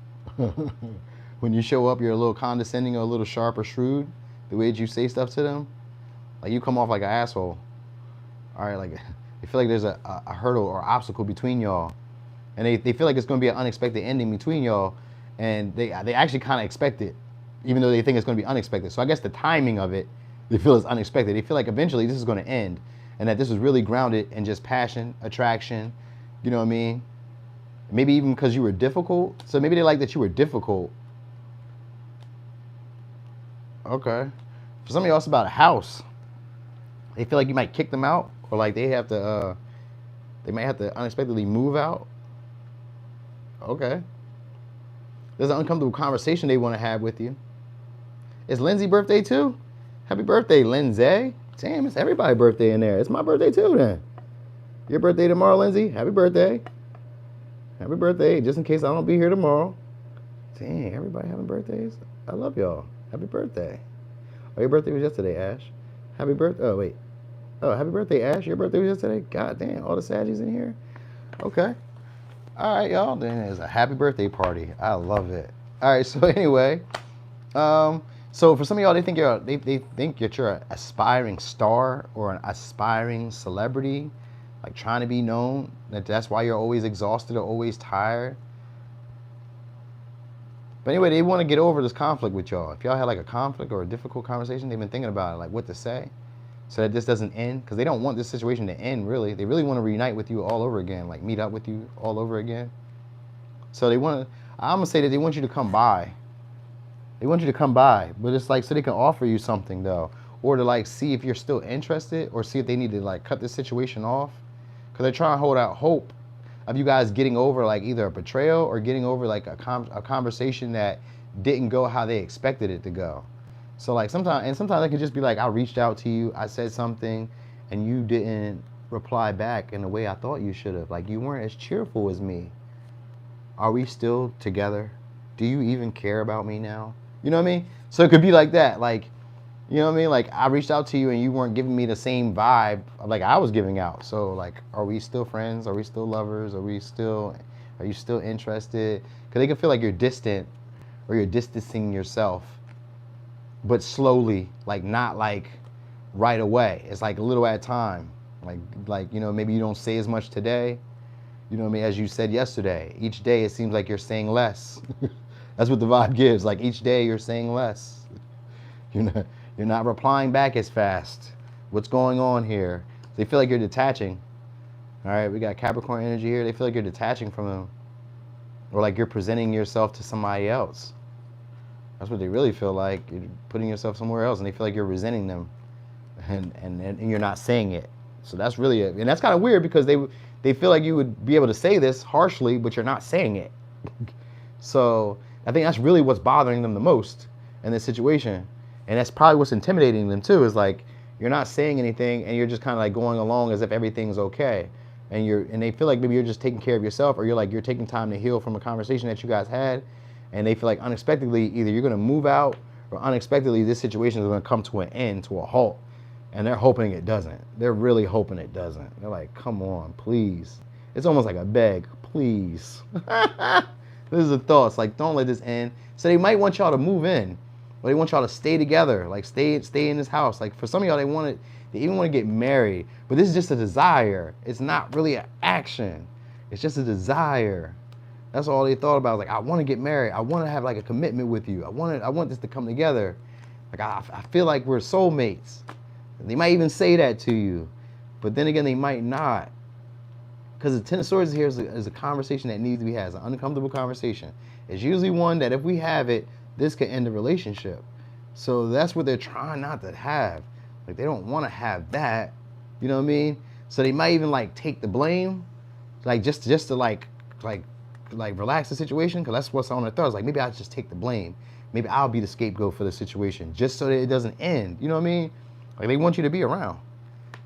When you show up, you're a little condescending or a little sharp or shrewd. The way that you say stuff to them. Like you come off like an asshole. All right, like they feel like there's a hurdle or obstacle between y'all. And they feel like it's going to be an unexpected ending between y'all. And they actually kind of expect it, even though they think it's going to be unexpected. So I guess the timing of it, they feel is unexpected. They feel like eventually this is going to end. And that this was really grounded in just passion, attraction, you know what I mean? Maybe even because you were difficult. So maybe they like that you were difficult. Okay. For some of y'all, it's about a house. They feel like you might kick them out, or like they might have to unexpectedly move out. Okay. There's an uncomfortable conversation they want to have with you. Is Lindsay's birthday too? Happy birthday, Lindsay. Damn, it's everybody's birthday in there. It's my birthday too then. Your birthday tomorrow, Lindsay. Happy birthday. Happy birthday, just in case I don't be here tomorrow. Dang, everybody having birthdays? I love y'all. Happy birthday. Oh, your birthday was yesterday, Ash. Happy birthday. Oh, wait. Oh, happy birthday, Ash. Your birthday was yesterday? God damn, all the Saggies in here? Okay. All right, y'all. Then it's a happy birthday party. I love it. All right, so anyway, so for some of y'all, they think you're an aspiring star or an aspiring celebrity, like trying to be known. That's why you're always exhausted or always tired. But anyway, they want to get over this conflict with y'all. If y'all had like a conflict or a difficult conversation, they've been thinking about it, like what to say, so that this doesn't end, because they don't want this situation to end, really. They really want to reunite with you all over again, like meet up with you all over again. So I'm going to say that they want you to come by. They want you to come by, but it's like so they can offer you something, though, or to like see if you're still interested, or see if they need to like cut this situation off, because they're trying to hold out hope of you guys getting over like either a betrayal or getting over like a conversation that didn't go how they expected it to go. So like sometimes it could just be like, I reached out to you, I said something, and you didn't reply back in the way I thought you should have. Like you weren't as cheerful as me. Are we still together? Do you even care about me now? You know what I mean? So it could be like that. Like, you know what I mean? Like I reached out to you and you weren't giving me the same vibe like I was giving out. So like, are we still friends? Are we still lovers? Are you still interested? Because they can feel like you're distant or you're distancing yourself, but slowly, like not like right away. It's like a little at a time. Like, you know, maybe you don't say as much today, you know what I mean, as you said yesterday. Each day it seems like you're saying less. That's what the vibe gives. Like each day you're saying less. You're not replying back as fast. What's going on here? They feel like you're detaching. All right, we got Capricorn energy here. They feel like you're detaching from them, or like you're presenting yourself to somebody else. That's what they really feel like. You're putting yourself somewhere else, and they feel like you're resenting them, and you're not saying it. So that's really it. And that's kind of weird because they feel like you would be able to say this harshly, but you're not saying it. So I think that's really what's bothering them the most in this situation. And that's probably what's intimidating them too, is like you're not saying anything and you're just kind of like going along as if everything's okay. And they feel like maybe you're just taking care of yourself, or you're taking time to heal from a conversation that you guys had. And they feel like unexpectedly either you're going to move out, or unexpectedly this situation is going to come to an end, to a halt. And they're hoping it doesn't. They're really hoping it doesn't. They're like, come on, please. It's almost like a beg, please. This is the thoughts, like, don't let this end. So they might want y'all to move in, or they want y'all to stay together, like stay in this house. Like for some of y'all, they even want to get married, but this is just a desire. It's not really an action. It's just a desire. That's all they thought about. Like, I want to get married. I want to have like a commitment with you. I want this to come together. Like I feel like we're soulmates. They might even say that to you, but then again, they might not. Because the Ten of Swords here is a conversation that needs to be had. It's an uncomfortable conversation. It's usually one that if we have it, this could end the relationship. So that's what they're trying not to have. Like, they don't want to have that. You know what I mean? So they might even like take the blame, like just to like relax the situation, because that's what's on their thoughts. Like, maybe I'll just take the blame. Maybe I'll be the scapegoat for the situation, just so that it doesn't end. You know what I mean? Like, they want you to be around.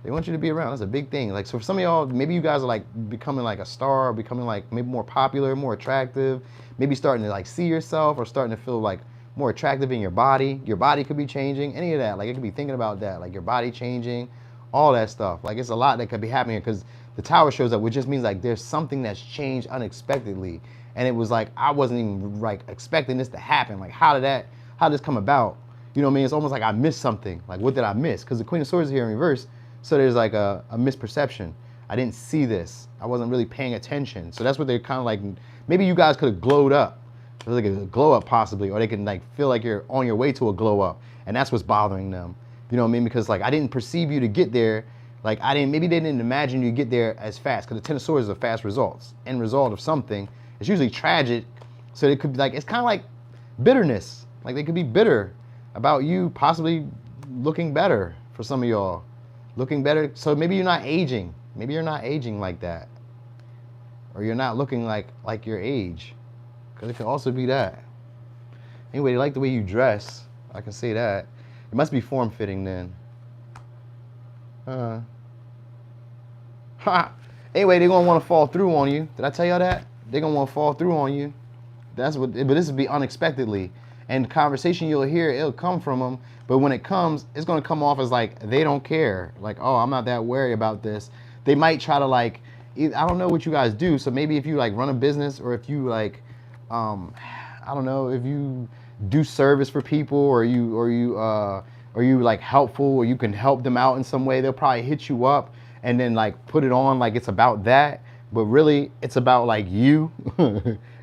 They want you to be around. That's a big thing. Like, so for some of y'all, maybe you guys are like becoming like a star, becoming like maybe more popular, more attractive, maybe starting to like see yourself or starting to feel like more attractive in your body. Your body could be changing, any of that. Like, it could be thinking about that, like your body changing, all that stuff. Like, it's a lot that could be happening because the tower shows up, which just means like there's something that's changed unexpectedly. And it was like, I wasn't even like expecting this to happen. Like, how did this come about? You know what I mean? It's almost like I missed something. Like, what did I miss? Because the Queen of Swords is here in reverse. So there's like a misperception. I didn't see this. I wasn't really paying attention. So that's what they're kind of like, maybe you guys could have glowed up. There's like a glow up possibly, or they can like feel like you're on your way to a glow up. And that's what's bothering them. You know what I mean? Because like, I didn't perceive you to get there. Like, maybe they didn't imagine you get there as fast, because the Ten of Swords is a fast end result of something. It's usually tragic. So it could be like, it's kind of like bitterness. Like, they could be bitter about you possibly looking better for some of y'all. Looking better. So maybe you're not aging. Maybe you're not aging like that. Or you're not looking like your age. Because it could also be that. Anyway, they like the way you dress. I can say that. It must be form-fitting then. Anyway, they're going to want to fall through on you. Did I tell y'all that? They're going to want to fall through on you. That's what, but this would be unexpectedly. And conversation you'll hear, it'll come from them. But when it comes, it's going to come off as like, they don't care. Like, oh, I'm not that worried about this. They might try to like, I don't know what you guys do. So maybe if you like run a business, or if you like, I don't know, if you do service for people, or you like helpful, or you can help them out in some way, they'll probably hit you up and then like put it on like it's about that. But really, it's about like you,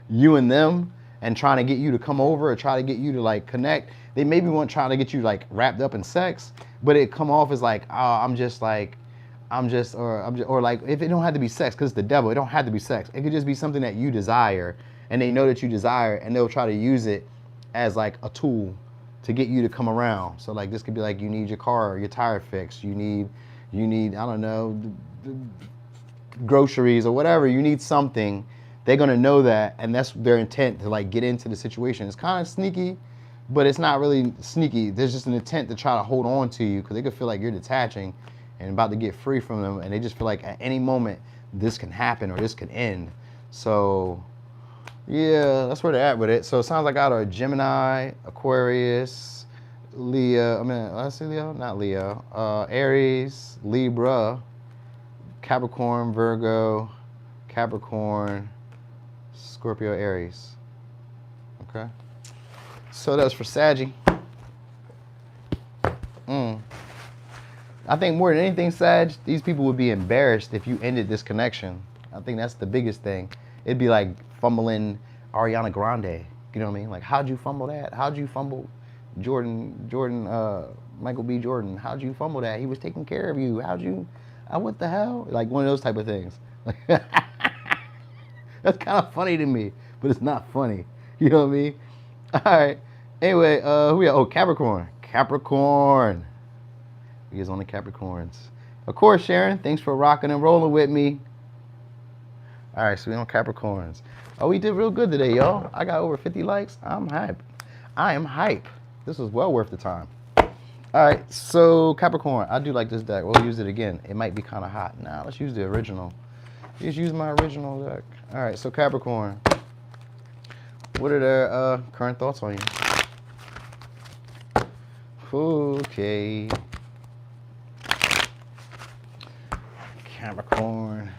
you and them, and trying to get you to come over, or try to get you to like connect. They maybe want trying to get you like wrapped up in sex, but it come off as like, oh, or like, if it don't have to be sex, because it's the devil, it don't have to be sex. It could just be something that you desire, and they know that you desire, and they'll try to use it as like a tool to get you to come around. So like, this could be like, you need your car, your tire fixed, you need, I don't know, groceries or whatever, you need something. They're gonna know that, and that's their intent, to like get into the situation. It's kind of sneaky, but it's not really sneaky. There's just an intent to try to hold on to you, because they could feel like you're detaching and about to get free from them, and they just feel like at any moment this can happen or this can end. So yeah, that's where they're at with it. So it sounds like out of Gemini, Aquarius, Leo, let's see, Leo? Not Leo. Aries, Libra, Capricorn, Virgo, Capricorn, Scorpio, Aries. Okay. So that's for Saggy. I think more than anything, Sag, these people would be embarrassed if you ended this connection. I think that's the biggest thing. It'd be like fumbling Ariana Grande. You know what I mean? Like, how'd you fumble that? How'd you fumble Michael B. Jordan? How'd you fumble that? He was taking care of you. How'd you, what the hell? Like one of those type of things. That's kind of funny to me, but it's not funny. You know what I mean? All right. Anyway, who we got? Oh, Capricorn. Capricorn. We is on the Capricorns. Of course, Sharon. Thanks for rocking and rolling with me. All right, so we on Capricorns. Oh, we did real good today, y'all. I got over 50 likes. I'm hype. I am hype. This was well worth the time. All right, so Capricorn. I do like this deck. We'll use it again. It might be kind of hot. Now, let's use the original. Just use my original deck. All right, so Capricorn. What are their current thoughts on you? Okay. Capricorn.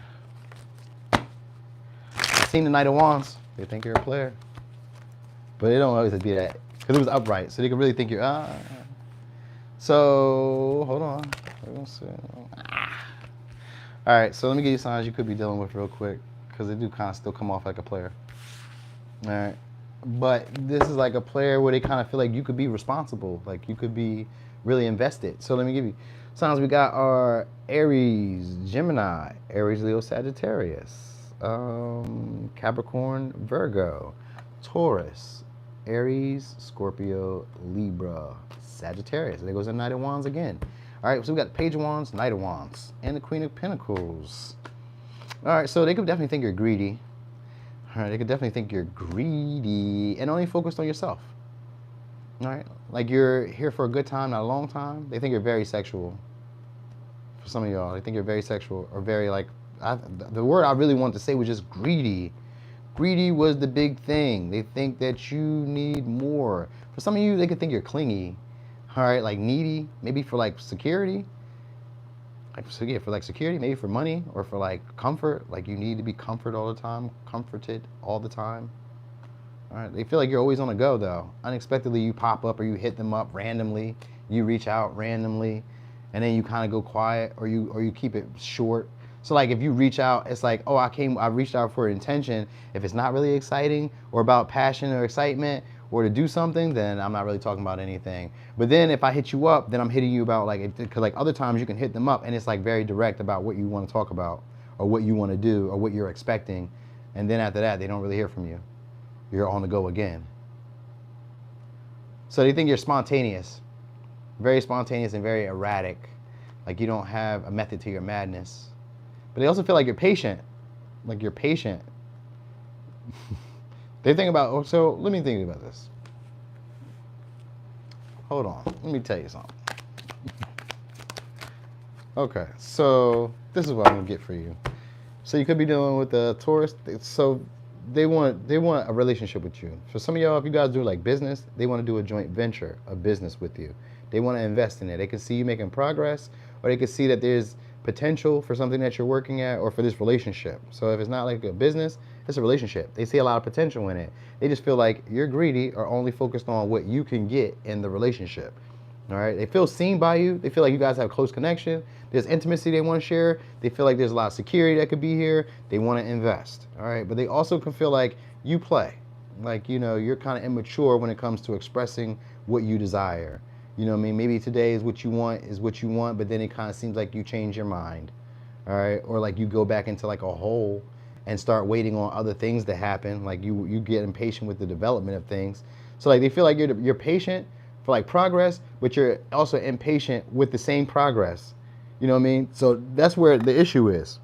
Seen the Knight of Wands. They think you're a player. But it don't always be that. Because it was upright. So they can really think you're, So, hold on. All right, so let me give you signs you could be dealing with real quick. Because they do kind of still come off like a player. All right. But this is like a player where they kind of feel like you could be responsible. Like you could be really invested. So let me give you signs we got are Aries, Gemini, Aries, Leo, Sagittarius, Capricorn, Virgo, Taurus, Aries, Scorpio, Libra, Sagittarius. There goes the Knight of Wands again. All right, so we got the Page of Wands, Knight of Wands, and the Queen of Pentacles. All right, so they could definitely think you're greedy. All right, they could definitely think you're greedy and only focused on yourself. All right, like you're here for a good time, not a long time. They think you're very sexual. For some of y'all, they think you're very sexual or very like, the word I really wanted to say was just greedy. Greedy was the big thing. They think that you need more. For some of you, they could think you're clingy. All right, like needy, maybe for like security. Like, so yeah, for like security, maybe for money or for like comfort. Like you need to be comforted all the time, comforted all the time. All right, they feel like you're always on the go though. Unexpectedly, you pop up or you hit them up randomly. You reach out randomly, and then you kind of go quiet or you keep it short. So like if you reach out, it's like, oh, I reached out for intention. If it's not really exciting or about passion or excitement or to do something, then I'm not really talking about anything. But then if I hit you up, then I'm hitting you about like, because like other times you can hit them up and it's like very direct about what you want to talk about or what you want to do or what you're expecting. And then after that, they don't really hear from you. You're on the go again. So they think you're spontaneous, very spontaneous and very erratic. Like you don't have a method to your madness. But they also feel like you're patient. Like you're patient. They think about, oh, so let me think about this. Hold on, let me tell you something. Okay, so this is what I'm gonna get for you. So you could be dealing with a Taurus. So they want a relationship with you. For some of y'all, if you guys do like business, they want to do a joint venture, a business with you. They want to invest in it. They can see you making progress, or they can see that there's potential for something that you're working at or for this relationship. So if it's not like a business, it's a relationship. They see a lot of potential in it. They just feel like you're greedy or only focused on what you can get in the relationship. All right. They feel seen by you. They feel like you guys have close connection. There's intimacy they want to share. They feel like there's a lot of security that could be here. They want to invest. All right. But they also can feel like you play. Like, you know, you're kind of immature when it comes to expressing what you desire. You know what I mean? Maybe today is what you want, but then it kind of seems like you change your mind. All right. Or like you go back into like a hole and start waiting on other things to happen. Like you get impatient with the development of things. So like they feel like you're patient for like progress, but you're also impatient with the same progress. You know what I mean? So that's where the issue is.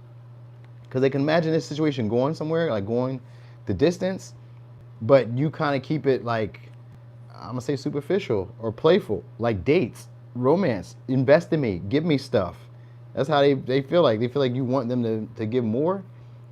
Because they can imagine this situation going somewhere, like going the distance, but you kind of keep it like, I'm gonna say superficial or playful, like dates, romance, invest in me, give me stuff. That's how they feel like. They feel like you want them to give more.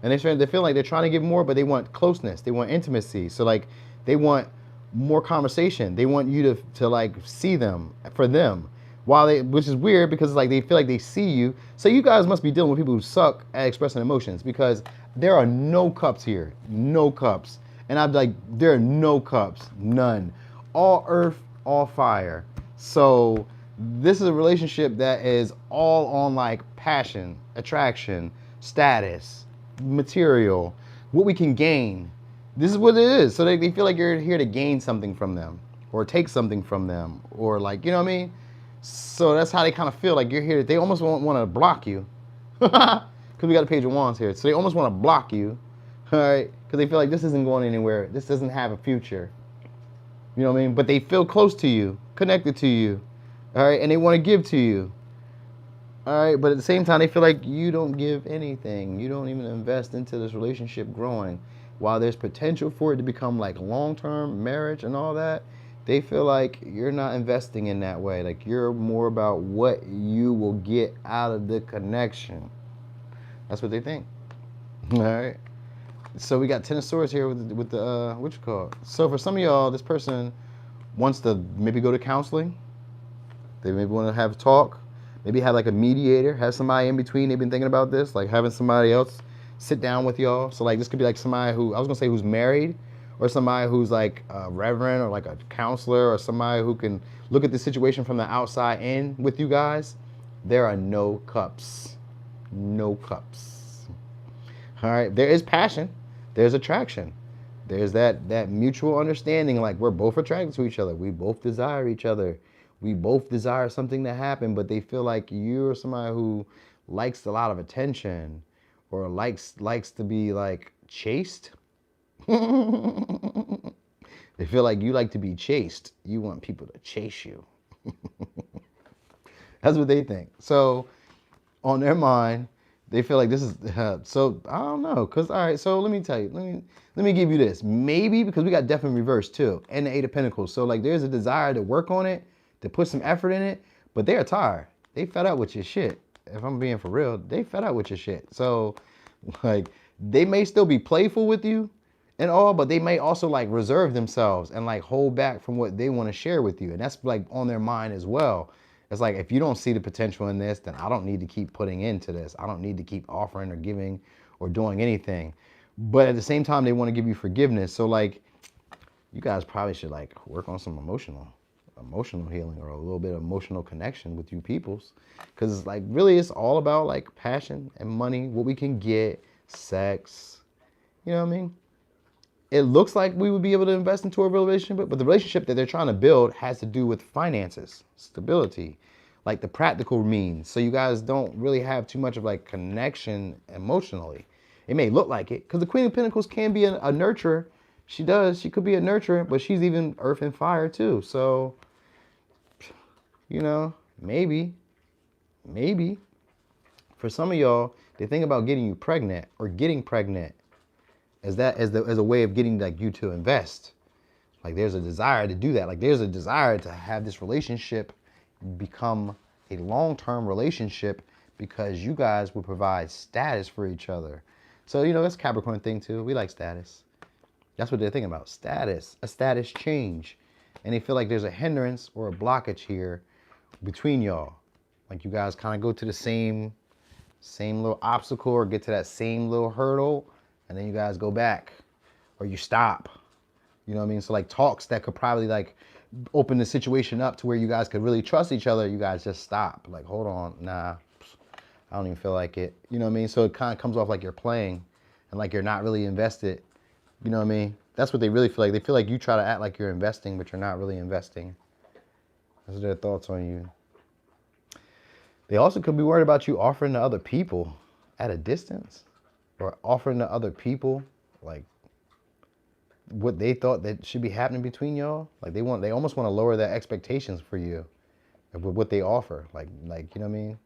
And they feel like they're trying to give more, but they want closeness. They want intimacy. So like they want more conversation. They want you to like see them for them. Which is weird because like they feel like they see you. So you guys must be dealing with people who suck at expressing emotions because there are no cups here. No cups. And I'm like, there are no cups. None. All earth, all fire. So this is a relationship that is all on like passion, attraction, status, material, what we can gain. This is what it is. So they feel like you're here to gain something from them or take something from them or like, you know what I mean? So that's how they kind of feel like you're here. They almost want to block you because we got a Page of Wands here. So they almost want to block you, all right? Because they feel like this isn't going anywhere. This doesn't have a future. You know what I mean? But they feel close to you, connected to you, all right? And they want to give to you. All right, but at the same time, they feel like you don't give anything. You don't even invest into this relationship growing. While there's potential for it to become like long-term marriage and all that, they feel like you're not investing in that way. Like you're more about what you will get out of the connection. That's what they think. All right. So we got Ten of Swords here with the what you call it? So for some of y'all, this person wants to maybe go to counseling. They maybe want to have a talk. Maybe have like a mediator, have somebody in between. They've been thinking about this, like having somebody else sit down with y'all. So like this could be like somebody who, I was gonna say who's married, or somebody who's like a reverend or like a counselor or somebody who can look at the situation from the outside in with you guys. There are no cups. No cups. All right, there is passion. There's attraction. There's that mutual understanding, like we're both attracted to each other. We both desire each other. We both desire something to happen, but they feel like you're somebody who likes a lot of attention or likes to be like chased. They feel like you like to be chased. You want people to chase you. That's what they think. So on their mind, they feel like this is so I don't know. Cause all right, so let me tell you, let me give you this. Maybe because we got Death in reverse too, and the Eight of Pentacles. So like there's a desire to work on it, to put some effort in it, but they're tired. They fed up with your shit. If I'm being for real, they fed up with your shit. So like they may still be playful with you and all, but they may also like reserve themselves and like hold back from what they want to share with you. And that's like on their mind as well. It's like, if you don't see the potential in this, then I don't need to keep putting into this. I don't need to keep offering or giving or doing anything. But at the same time, they want to give you forgiveness. So like, you guys probably should like work on some emotional healing or a little bit of emotional connection with you peoples. Because it's like, really, it's all about like passion and money, what we can get, sex. You know what I mean? It looks like we would be able to invest into a relationship, but the relationship that they're trying to build has to do with finances, stability, like the practical means. So you guys don't really have too much of like connection emotionally. It may look like it, because the Queen of Pentacles can be a nurturer. She could be a nurturer, but she's even earth and fire too. So, you know, maybe for some of y'all, they think about getting you pregnant or getting pregnant as a way of getting like you to invest. Like there's a desire to do that. Like there's a desire to have this relationship become a long-term relationship because you guys will provide status for each other. So, you know, that's a Capricorn thing too. We like status. That's what they're thinking about. Status, a status change. And they feel like there's a hindrance or a blockage here between y'all. Like you guys kind of go to the same little obstacle or get to that same little hurdle, and then you guys go back or you stop. You know what I mean? So like talks that could probably like open the situation up to where you guys could really trust each other, you guys just stop. Like, hold on, nah, I don't even feel like it. You know what I mean? So it kind of comes off like you're playing and like you're not really invested. You know what I mean? That's what they really feel like. They feel like you try to act like you're investing, but you're not really investing. Those are their thoughts on you. They also could be worried about you offering to other people at a distance, or offering to other people like what they thought that should be happening between y'all. Like they almost want to lower their expectations for you with what they offer. Like you know what I mean?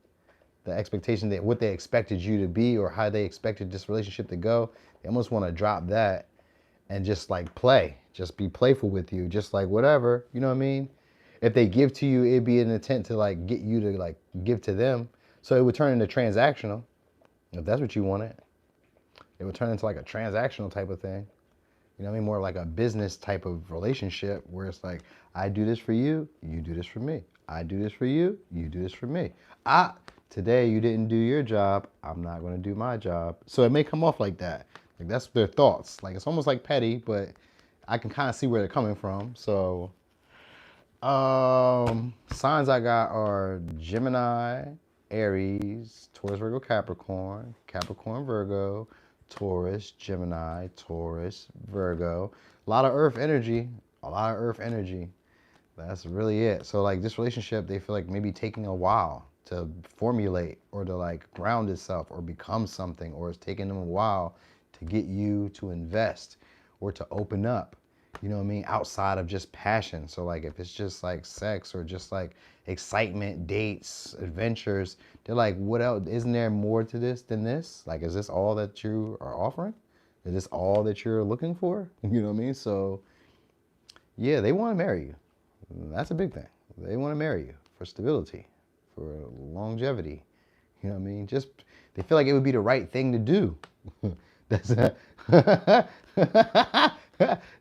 The expectation that what they expected you to be or how they expected this relationship to go. They almost want to drop that and just like just be playful with you, just like whatever, you know what I mean? If they give to you, it'd be an intent to like get you to like give to them. So it would turn into transactional. If that's what you wanted, it would turn into like a transactional type of thing. You know what I mean? More like a business type of relationship where it's like, I do this for you, you do this for me. I do this for you, you do this for me. Today you didn't do your job, I'm not gonna do my job. So it may come off like that. Like that's their thoughts. Like it's almost like petty, but I can kind of see where they're coming from. So signs I got are Gemini, Aries, Taurus, Virgo, Capricorn, Capricorn, Virgo, Taurus, Gemini, Taurus, Virgo. A lot of earth energy, That's really it. So like this relationship, they feel like maybe taking a while to formulate or to like ground itself or become something, or it's taking them a while to get you to invest or to open up. You know what I mean? Outside of just passion. So like if it's just like sex or just like excitement, dates, adventures, they're like, what else? Isn't there more to this than this? Like, is this all that you are offering? Is this all that you're looking for? You know what I mean? So yeah, they want to marry you. That's a big thing. They want to marry you for stability, for longevity. You know what I mean? Just, they feel like it would be the right thing to do.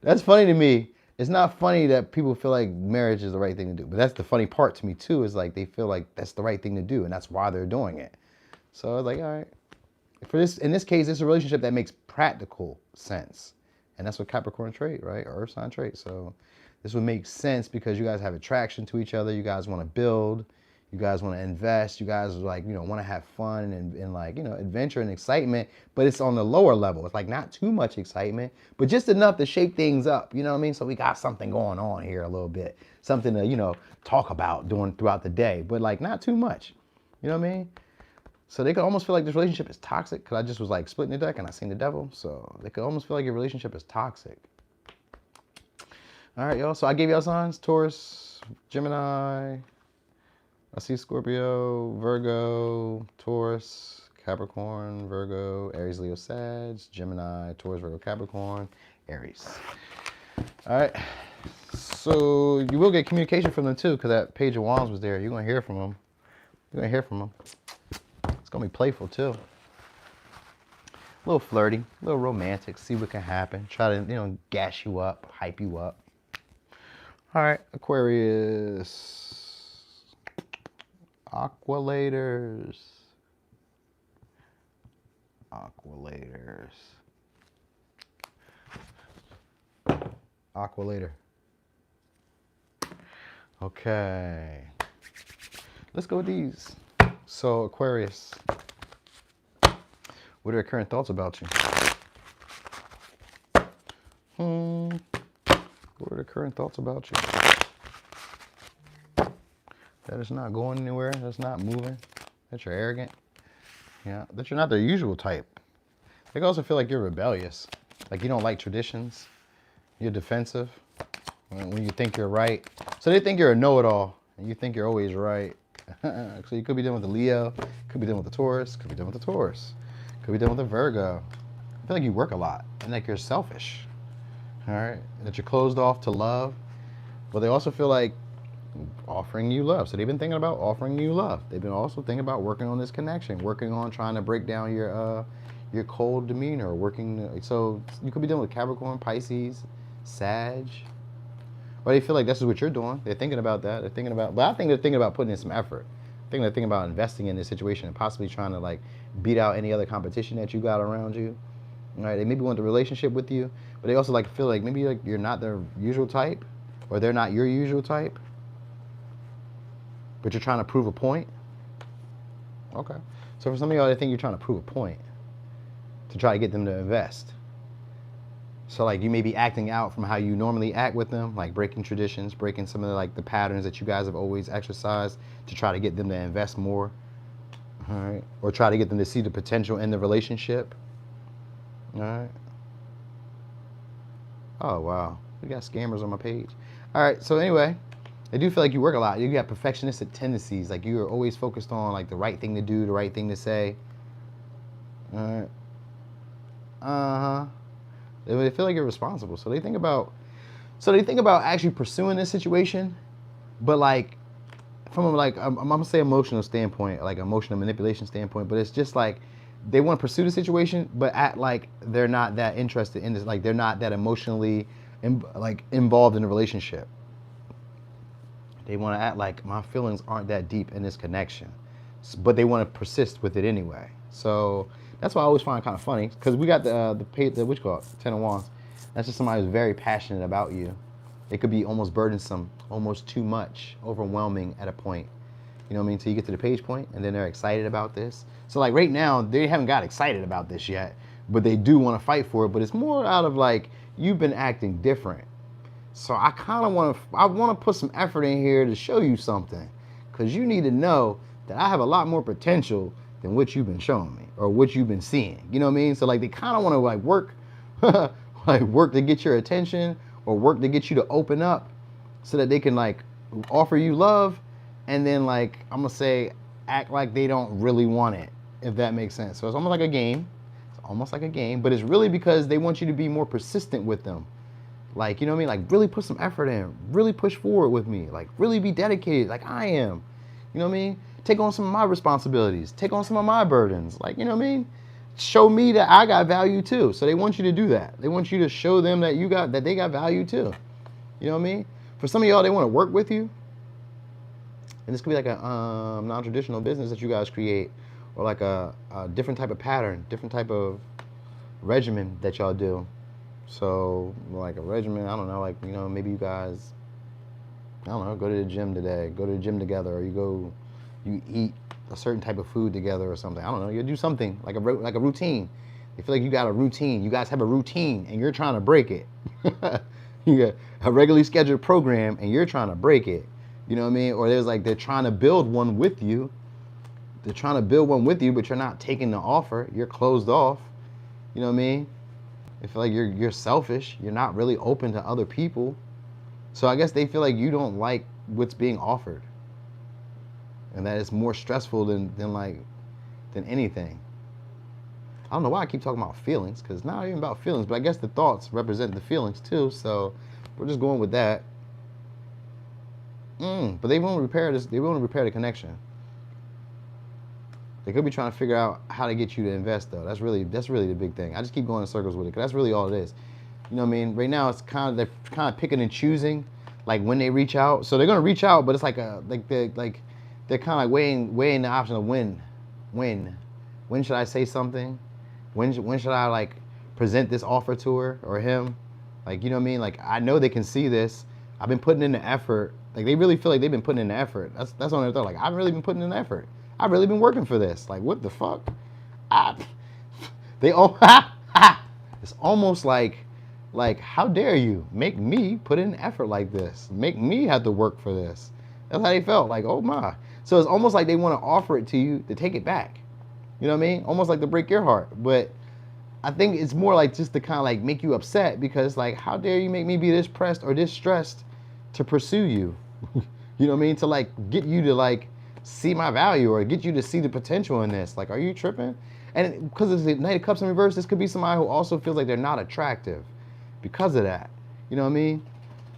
That's funny to me. It's not funny that people feel like marriage is the right thing to do, but that's the funny part to me too, is like they feel like that's the right thing to do and that's why they're doing it. So I was like, all right. In this case, it's a relationship that makes practical sense. And that's what Capricorn trait, right? Or Earth sign trait. So this would make sense because you guys have attraction to each other. You guys want to build. You guys want to invest. You guys like, you know, want to have fun and like, you know, adventure and excitement, but it's on the lower level. It's like not too much excitement, but just enough to shake things up. You know what I mean? So we got something going on here a little bit, something to, you know, talk about throughout the day, but like not too much. You know what I mean? So they could almost feel like this relationship is toxic because I just was like splitting the deck and I seen the devil. So they could almost feel like your relationship is toxic. All right, y'all. So I gave y'all signs: Taurus, Gemini. I see Scorpio, Virgo, Taurus, Capricorn, Virgo, Aries, Leo, Sag, Gemini, Taurus, Virgo, Capricorn, Aries. All right. So you will get communication from them too, because that Page of Wands was there. You're gonna hear from them. You're gonna hear from them. It's gonna be playful too. A little flirty, a little romantic. See what can happen. Try to, gas you up, hype you up. All right, Aquarius. Aqualators. Aqualator. Okay. Let's go with these. So, Aquarius. What are your current thoughts about you? What are the current thoughts about you? That is not going anywhere. That's not moving. That you're arrogant. Yeah. That you're not their usual type. They also feel like you're rebellious. Like you don't like traditions. You're defensive when you think you're right. So they think you're a know-it-all and you think you're always right. So you could be dealing with a Leo, could be dealing with a Taurus, could be dealing with a Taurus, could be dealing with a Virgo. I feel like you work a lot and like you're selfish. All right, that you're closed off to love, but they also feel like offering you love. So they've been thinking about offering you love. They've been also thinking about working on this connection, working on trying to break down your cold demeanor, so you could be dealing with Capricorn, Pisces, Sag. Or they feel like this is what you're doing. They're thinking about that. But I think they're thinking about putting in some effort. I think they're thinking about investing in this situation and possibly trying to like beat out any other competition that you got around you. All right, they maybe want the relationship with you, but they also like feel like maybe like you're not their usual type, or they're not your usual type. But you're trying to prove a point. Okay. So for some of y'all, they think you're trying to prove a point to try to get them to invest. So like you may be acting out from how you normally act with them, like breaking traditions, breaking some of the patterns that you guys have always exercised to try to get them to invest more. All right. Or try to get them to see the potential in the relationship. All right. Oh, wow. We got scammers on my page. All right. So anyway, I do feel like you work a lot. You got perfectionistic tendencies. Like you're always focused on like the right thing to do, the right thing to say. All right. Uh-huh. They feel like you're responsible. So they think about actually pursuing this situation, but like from I'm gonna say emotional standpoint, like emotional manipulation standpoint, but it's just like they want to pursue the situation, but act like they're not that interested in this, like they're not that emotionally involved in the relationship. They want to act like my feelings aren't that deep in this connection, but they want to persist with it anyway. So that's why I always find it kind of funny, because we got the what you call it, Ten of Wands. That's just somebody who's very passionate about you. It could be almost burdensome, almost too much, overwhelming at a point. You know what I mean? So you get to the page point, and then they're excited about this. So like right now, they haven't got excited about this yet, but they do want to fight for it. But it's more out of like, you've been acting different. So I kind of want to put some effort in here to show you something, because you need to know that I have a lot more potential than what you've been showing me or what you've been seeing. You know what I mean? So like they kind of want to like work, like work to get your attention or work to get you to open up so that they can like offer you love, and then like I'm gonna say act like they don't really want it, if that makes sense. So it's almost like a game. It's almost like a game, but it's really because they want you to be more persistent with them. Like, you know what I mean? Like really put some effort in, really push forward with me, like really be dedicated like I am. You know what I mean? Take on some of my responsibilities, take on some of my burdens. Like, you know what I mean? Show me that I got value too. So they want you to do that. They want you to show them that they got value too. You know what I mean? For some of y'all, they want to work with you. And this could be like a non-traditional business that you guys create, or like a different type of pattern, different type of regimen that y'all do. So like a regimen, I don't know, like, you know, maybe you guys, I don't know, go to the gym today, go to the gym together, or you eat a certain type of food together or something. I don't know, you do something like a routine. They feel like you got a routine. You guys have a routine and you're trying to break it. You got a regularly scheduled program and you're trying to break it. You know what I mean? Or there's like, they're trying to build one with you. They're trying to build one with you, but you're not taking the offer. You're closed off. You know what I mean? They feel like you're selfish. You're not really open to other people. So I guess they feel like you don't like what's being offered, and that it's more stressful than anything. I don't know why I keep talking about feelings, because it's not even about feelings, but I guess the thoughts represent the feelings too, so we're just going with that. But they won't repair this. They won't repair the connection. They could be trying to figure out how to get you to invest, though. That's really the big thing. I just keep going in circles with it, because that's really all it is. You know what I mean? Right now, it's they're kind of picking and choosing, like when they reach out. So they're gonna reach out, but it's like they're kind of like weighing the option of when should I say something? When should I like present this offer to her or him? Like, you know what I mean? Like, I know they can see this. I've been putting in the effort. Like, they really feel like they've been putting in the effort. That's on their thought. Like, I've really been putting in the effort. I've really been working for this. Like, what the fuck? It's almost like how dare you make me put in effort like this? Make me have to work for this. That's how they felt. Like, oh my. So it's almost like they want to offer it to you to take it back. You know what I mean? Almost like to break your heart. But I think it's more like just to kind of like make you upset, because like, how dare you make me be this pressed or this stressed to pursue you? You know what I mean? To like get you to like see my value or get you to see the potential in this. Like, are you tripping? And because it's the Knight of Cups in reverse, this could be somebody who also feels like they're not attractive because of that. You know what I mean?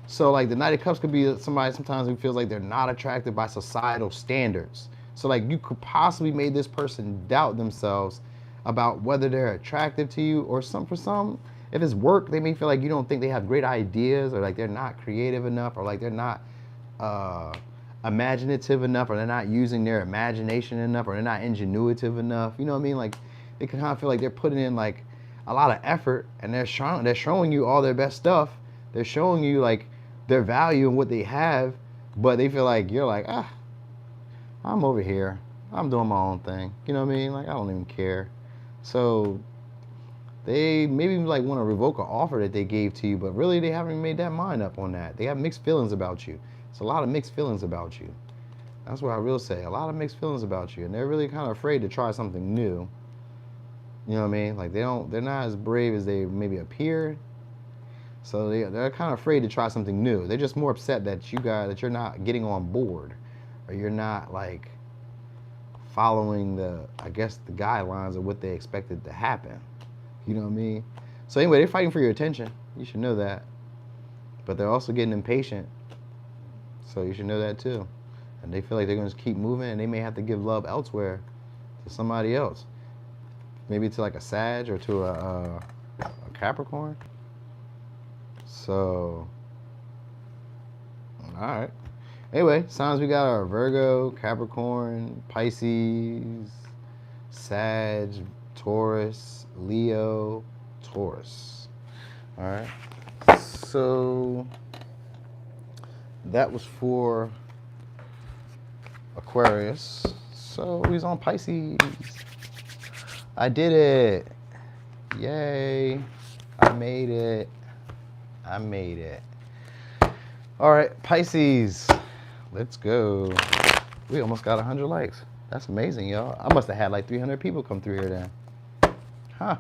So like the Knight of Cups could be somebody sometimes who feels like they're not attractive by societal standards. So like you could possibly make this person doubt themselves about whether they're attractive to you, or for some, if it's work, they may feel like you don't think they have great ideas, or like they're not creative enough, or like they're not imaginative enough, or they're not using their imagination enough, or they're not ingenuitive enough. You know what I mean? Like they can kind of feel like they're putting in like a lot of effort, and they're showing you all their best stuff. They're showing you like their value and what they have, but they feel like you're like, I'm over here. I'm doing my own thing. You know what I mean? Like, I don't even care. So they maybe like want to revoke an offer that they gave to you, but really they haven't made that mind up on that. They have mixed feelings about you. It's a lot of mixed feelings about you. That's what I will say. A lot of mixed feelings about you. And they're really kind of afraid to try something new. You know what I mean? Like they're not as brave as they maybe appear. So they're kind of afraid to try something new. They're just more upset that you're not getting on board, or you're not like following the guidelines of what they expected to happen. You know what I mean? So anyway, they're fighting for your attention. You should know that. But they're also getting impatient. So you should know that too. And they feel like they're going to keep moving, and they may have to give love elsewhere to somebody else. Maybe to like a Sag or to a Capricorn. So, all right. Anyway, signs we got are Virgo, Capricorn, Pisces, Sag, Taurus, Leo, Taurus. All right. So that was for Aquarius. So he's on Pisces. I did it. Yay. I made it. All right, Pisces. Let's go. We almost got 100 likes. That's amazing, y'all. I must have had like 300 people come through here then. Huh.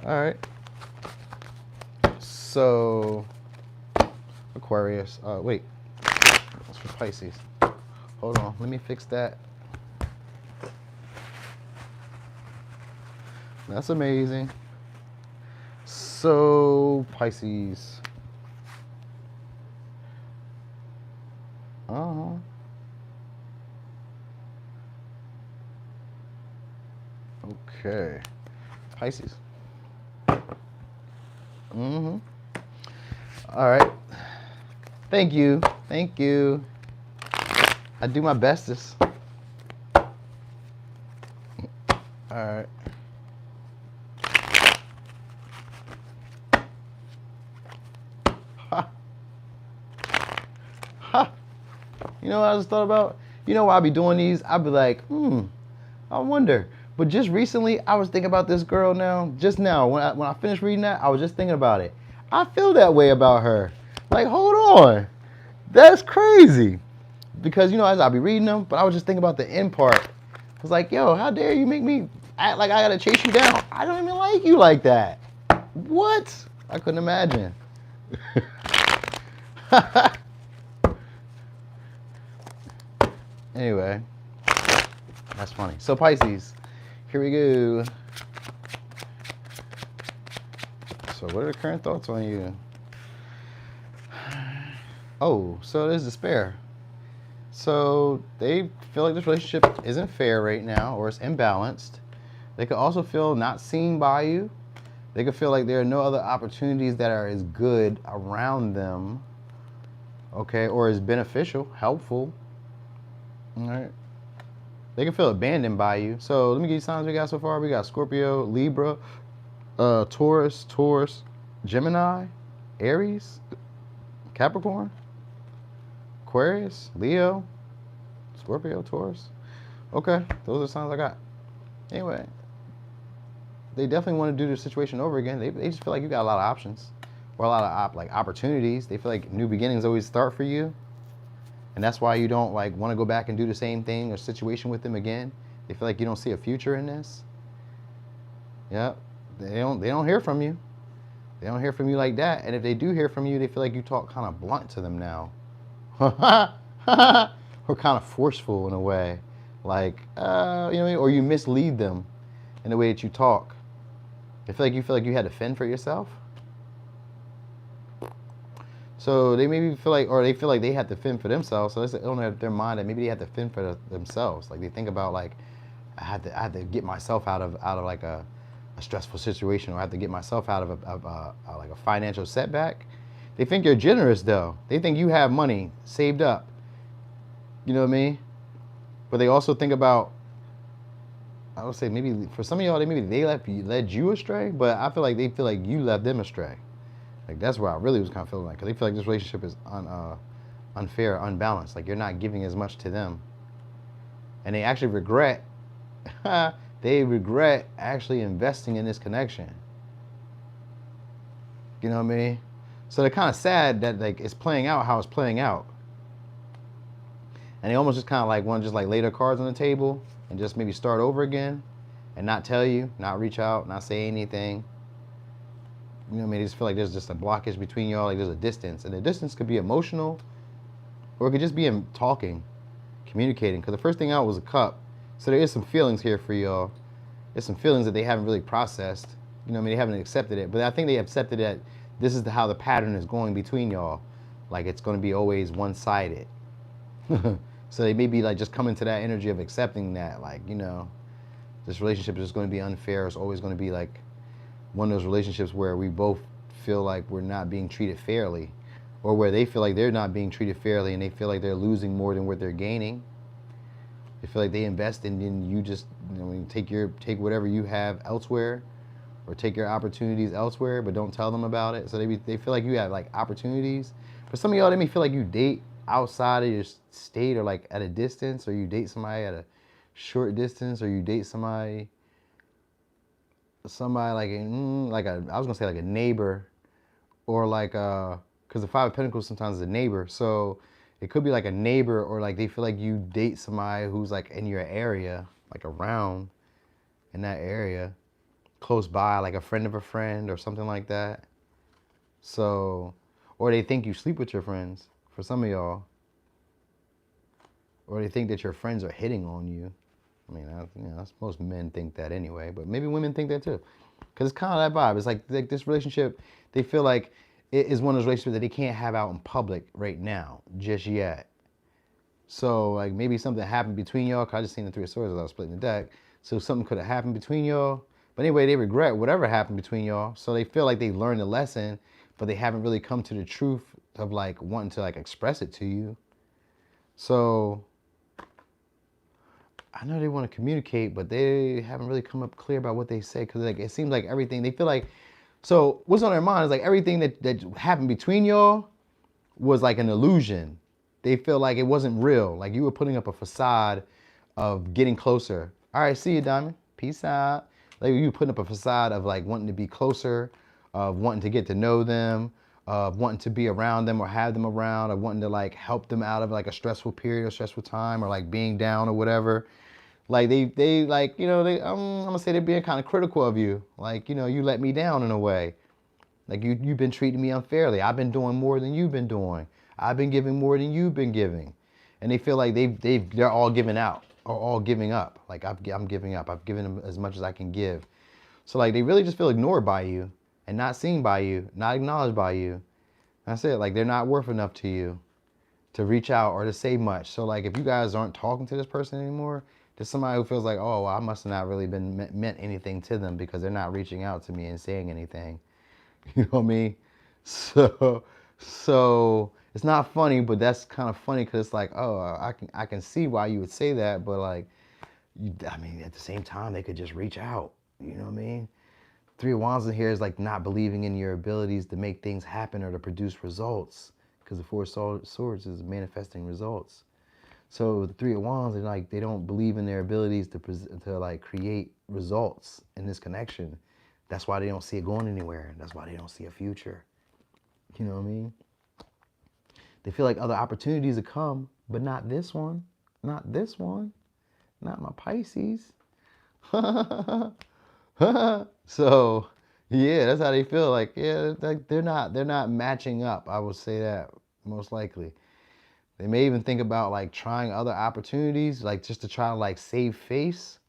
All right. So, Aquarius. Wait. That's for Pisces. Hold on. Let me fix that. That's amazing. So, Pisces. Okay. Pisces. All right. Thank you. I do my bestest. All right. You know what I just thought about? You know why I be doing these? I'd be like, I wonder. But just recently, I was thinking about this girl now. Just now, when I finished reading that, I was just thinking about it. I feel that way about her. Like, hold on. That's crazy. Because, you know, as I be reading them, but I was just thinking about the end part. I was like, yo, how dare you make me act like I gotta chase you down? I don't even like you like that. What? I couldn't imagine. Anyway, that's funny. So Pisces, here we go. So what are the current thoughts on you? Oh, so there's despair. So they feel like this relationship isn't fair right now, or it's imbalanced. They could also feel not seen by you. They could feel like there are no other opportunities that are as good around them, okay, or as beneficial, helpful. All right. They can feel abandoned by you. So let me give you signs we got so far. We got Scorpio, Libra, Taurus, Gemini, Aries, Capricorn, Aquarius, Leo, Scorpio, Taurus. Okay, those are the signs I got. Anyway, they definitely want to do the situation over again. They just feel like you got a lot of options, or a lot of opportunities. They feel like new beginnings always start for you, and that's why you don't like want to go back and do the same thing or situation with them again. They feel like you don't see a future in this. Yep, they don't hear from you. They don't hear from you like that. And if they do hear from you, they feel like you talk kind of blunt to them now. Or kind of forceful in a way. Like, or you mislead them in the way that you talk. They feel like you had to fend for yourself. So they maybe feel like, or they feel like they have to fend for themselves. So it's on their mind that maybe they have to fend for themselves. Like they think about like, I had to get myself out of like a stressful situation, or I have to get myself out of like a financial setback. They think you're generous though. They think you have money saved up. You know what I mean? But they also think about, I would say maybe for some of y'all, they led you astray, but I feel like they feel like you led them astray. Like that's where I really was kind of feeling like, because they feel like this relationship is unfair, unbalanced. Like you're not giving as much to them. And they actually regret they regret actually investing in this connection. You know what I mean? So they're kind of sad that like it's playing out how it's playing out. And they almost just kind of like want to just like lay their cards on the table and just maybe start over again and not tell you, not reach out, not say anything. You know what I mean? They just feel like there's just a blockage between y'all, like there's a distance. And the distance could be emotional, or it could just be in talking, communicating. Because the first thing out was a cup. So there is some feelings here for y'all. There's some feelings that they haven't really processed. You know what I mean? They haven't accepted it. But I think they accepted that this is how the pattern is going between y'all. Like it's going to be always one-sided. So they may be like just coming to that energy of accepting that, like, you know, this relationship is just going to be unfair. It's always going to be like one of those relationships where we both feel like we're not being treated fairly, or where they feel like they're not being treated fairly and they feel like they're losing more than what they're gaining. They feel like they invest and then you just, you know, take whatever you have elsewhere, or take your opportunities elsewhere, but don't tell them about it. So they feel like you have like opportunities. For some of y'all, they may feel like you date outside of your state, or like at a distance, or you date somebody at a short distance, or you date somebody like I was gonna say like a neighbor, or like because the Five of Pentacles sometimes is a neighbor, so it could be like a neighbor, or like they feel like you date somebody who's like in your area, like around in that area, close by, like a friend of a friend or something like that. So, or they think you sleep with your friends, for some of y'all, or they think that your friends are hitting on you. I mean, most men think that anyway, but maybe women think that too, because it's kind of that vibe. It's like this relationship, they feel like it is one of those relationships that they can't have out in public right now, just yet. So like maybe something happened between y'all, because I just seen the Three of Swords as I was splitting the deck. So something could have happened between y'all. But anyway, they regret whatever happened between y'all. So they feel like they learned a lesson, but they haven't really come to the truth of like wanting to like express it to you. So I know they want to communicate, but they haven't really come up clear about what they say, because like it seems like everything, they feel like, so what's on their mind is like everything that happened between y'all was like an illusion. They feel like it wasn't real. Like you were putting up a facade of getting closer. All right, see you, Diamond. Peace out. Like you were putting up a facade of like wanting to be closer, of wanting to get to know them, of wanting to be around them or have them around, or wanting to like help them out of like a stressful period or stressful time, or like being down or whatever. Like they like, you know, I'm gonna say they're being kind of critical of you. Like, you know, you let me down in a way. Like you've been treating me unfairly. I've been doing more than you've been doing. I've been giving more than you've been giving. And they feel like they're all giving out or all giving up. Like I'm giving up. I've given them as much as I can give. So like they really just feel ignored by you and not seen by you, not acknowledged by you. That's it. Like they're not worth enough to you to reach out or to say much. So like if you guys aren't talking to this person anymore, there's somebody who feels like, oh, well, I must have not really been meant anything to them because they're not reaching out to me and saying anything. You know what I mean? So it's not funny, but that's kind of funny because it's like, oh, I can see why you would say that, but like, I mean, at the same time, they could just reach out. You know what I mean? Three of Wands in here is like not believing in your abilities to make things happen or to produce results, because the Four of Swords is manifesting results. So the Three of Wands, they're like, they don't believe in their abilities to like create results in this connection. That's why they don't see it going anywhere. That's why they don't see a future. You know what I mean? They feel like other opportunities have come, but not this one. Not this one. Not my Pisces. So, yeah, that's how they feel. Like, yeah, they're not matching up. I would say that most likely. They may even think about like trying other opportunities, like just to try to like save face.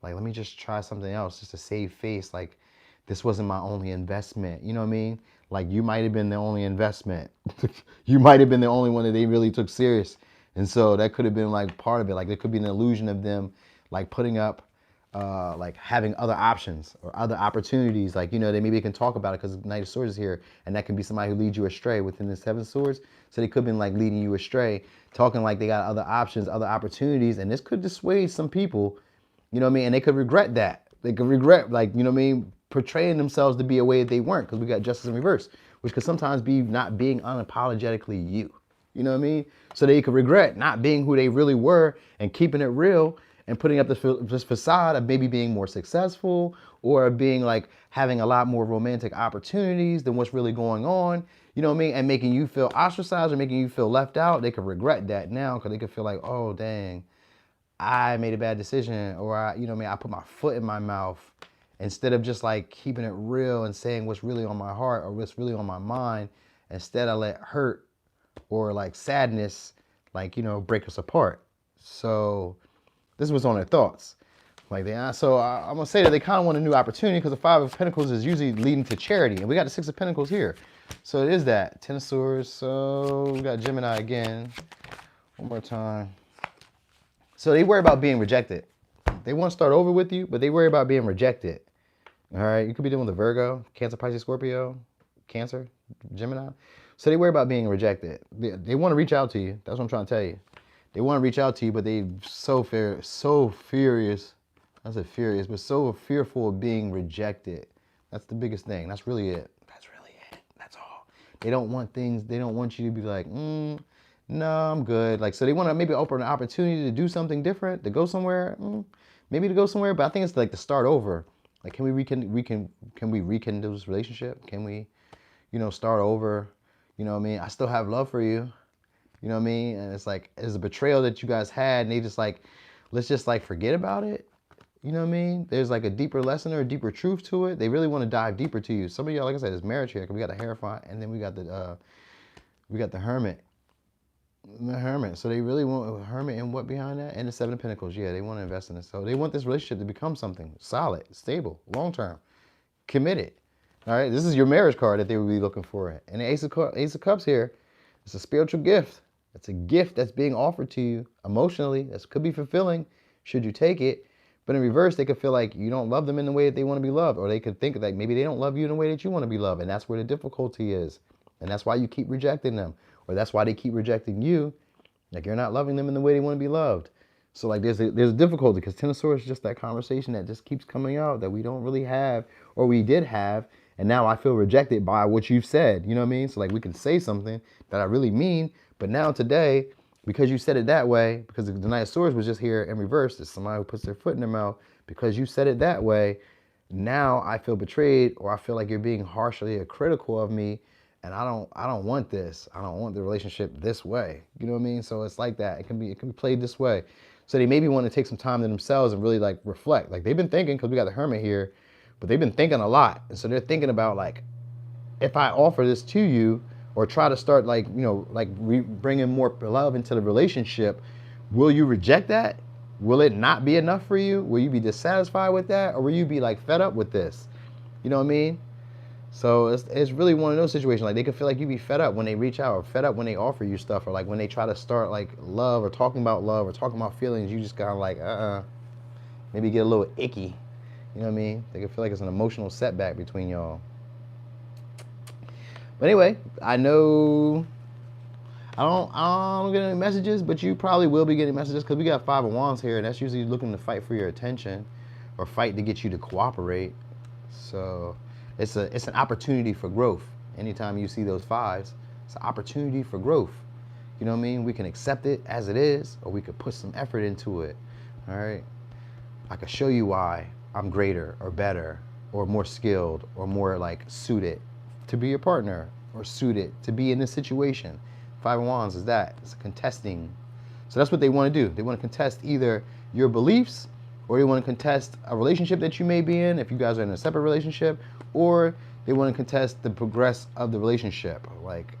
Like, let me just try something else just to save face. Like, this wasn't my only investment. You know what I mean? Like, you might have been the only investment. You might have been the only one that they really took serious. And so that could have been like part of it. Like, there could be an illusion of them like putting up, like having other options or other opportunities. Like, you know, they maybe can talk about it because Knight of Swords is here, and that can be somebody who leads you astray within the Seven of Swords. So they could have been like leading you astray, talking like they got other options, other opportunities, and this could dissuade some people, you know what I mean? And they could regret that. They could regret, like, you know what I mean, portraying themselves to be a way that they weren't, because we got Justice in reverse, which could sometimes be not being unapologetically you. You know what I mean? So they could regret not being who they really were and keeping it real and putting up this facade of maybe being more successful or being like having a lot more romantic opportunities than what's really going on. You know what I mean? And making you feel ostracized or making you feel left out. They could regret that now because they could feel like, oh, dang, I made a bad decision, or you know what I mean, I put my foot in my mouth instead of just like keeping it real and saying what's really on my heart or what's really on my mind. Instead, I let hurt or like sadness, like, you know, break us apart. So this was on their thoughts. Like so I'm gonna say that they kind of want a new opportunity because the Five of Pentacles is usually leading to charity, and we got the Six of Pentacles here. So it is that Ten of Swords. So we got Gemini again. One more time. So they worry about being rejected. They want to start over with you, but they worry about being rejected. All right, you could be dealing with a Virgo, Cancer, Pisces, Scorpio, Cancer, Gemini. So they worry about being rejected. They want to reach out to you. That's what I'm trying to tell you. They want to reach out to you, but they so furious. I said furious, but so fearful of being rejected. That's the biggest thing. That's really it. That's really it. That's all. They don't want things. They don't want you to be like, no, I'm good. Like, so they want to maybe open an opportunity to do something different, to go somewhere, maybe to go somewhere. But I think it's like to start over. Like, can we rekindle this relationship? Can we, you know, start over? You know what I mean? I still have love for you. You know what I mean? And it's like, it's a betrayal that you guys had, and they just like, let's just like forget about it. You know what I mean? There's like a deeper lesson or a deeper truth to it. They really want to dive deeper to you. Some of y'all, like I said, there's marriage here. We got the Hierophant, and then we got the Hermit. The Hermit. So they really want a Hermit, and what behind that? And the Seven of Pentacles. Yeah, they want to invest in this. So they want this relationship to become something solid, stable, long-term, committed. All right, this is your marriage card that they would be looking for. And the Ace of Cups here, it's a spiritual gift. It's a gift that's being offered to you emotionally. That could be fulfilling should you take it. But in reverse, they could feel like you don't love them in the way that they want to be loved. Or they could think that maybe they don't love you in the way that you want to be loved. And that's where the difficulty is. And that's why you keep rejecting them. Or that's why they keep rejecting you. Like, you're not loving them in the way they want to be loved. So like there's a difficulty because Ten of Swords is just that conversation that just keeps coming out that we don't really have, or we did have. And now I feel rejected by what you've said. You know what I mean? So like we can say something that I really mean. But now today, because you said it that way, because the Knight of Swords was just here in reverse, there's somebody who puts their foot in their mouth. Because you said it that way, now I feel betrayed, or I feel like you're being harshly or critical of me. And I don't want this. I don't want the relationship this way. You know what I mean? So it's like that. It can be played this way. So they maybe want to take some time to themselves and really like reflect. Like they've been thinking, because we got the Hermit here, but they've been thinking a lot. And so they're thinking about like, if I offer this to you, or try to start like, like bringing more love into the relationship, will you reject that? Will it not be enough for you? Will you be dissatisfied with that? Or will you be like fed up with this? You know what I mean? So it's really one of those situations. Like they could feel like you be fed up when they reach out, or fed up when they offer you stuff, or like when they try to start like love or talking about feelings, you just kind of like, maybe get a little icky. You know what I mean? They could feel like it's an emotional setback between y'all. But anyway, I know I don't get any messages, but you probably will be getting messages because we got 5 of Wands here, and that's usually looking to fight for your attention or fight to get you to cooperate. So it's an opportunity for growth. Anytime you see those 5s, it's an opportunity for growth. You know what I mean? We can accept it as it is, or we could put some effort into it. All right? I could show you why I'm greater or better or more skilled or more like suited to be your partner or suited to be in this situation. 5 of Wands is that. It's a contesting. So that's what they want to do. They want to contest either your beliefs, or they want to contest a relationship that you may be in if you guys are in a separate relationship, or they want to contest the progress of the relationship. Like,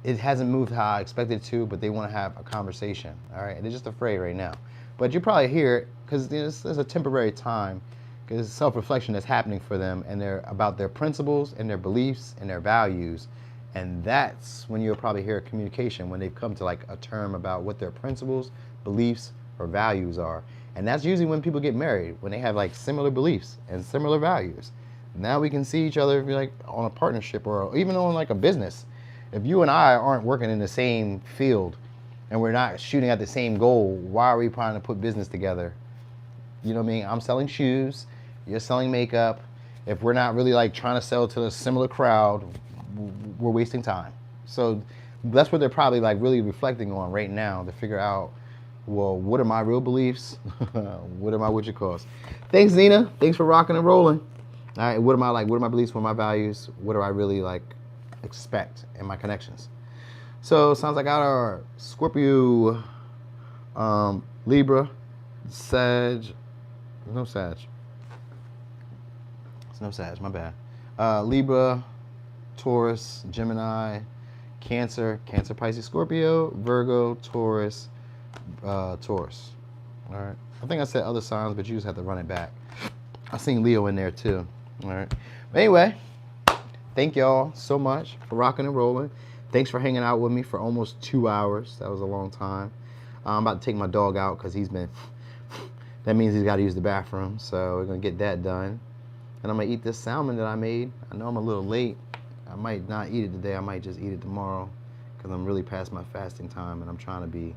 it hasn't moved how I expected it to, but they want to have a conversation. All right? They're just afraid right now. But you probably hear it because there's a temporary time, because it's self-reflection that's happening for them, and they're about their principles and their beliefs and their values. And that's when you'll probably hear communication, when they've come to like a term about what their principles, beliefs, or values are. And that's usually when people get married, when they have like similar beliefs and similar values. Now we can see each other if you're like on a partnership or even on like a business. If you and I aren't working in the same field and we're not shooting at the same goal, why are we trying to put business together? You know what I mean? I'm selling shoes, you're selling makeup. If we're not really like trying to sell to a similar crowd, we're wasting time. So that's what they're probably like really reflecting on right now to figure out, well, what are my real beliefs? What are my what you calls? Thanks, Zena. Thanks for rocking and rolling. All right, what am I like? What are my beliefs? What are my values? What do I really like expect in my connections? So sounds like I got our Scorpio, Libra, Sag. No Sag. It's no Sag, my bad. Libra, Taurus, Gemini, Cancer, Pisces, Scorpio, Virgo, Taurus, Taurus. All right. I think I said other signs, but you just have to run it back. I seen Leo in there too. All right. But anyway, thank y'all so much for rocking and rolling. Thanks for hanging out with me for almost 2 hours. That was a long time. I'm about to take my dog out because that means he's got to use the bathroom. So we're going to get that done. And I'm going to eat this salmon that I made. I know I'm a little late. I might not eat it today. I might just eat it tomorrow because I'm really past my fasting time, and I'm trying to be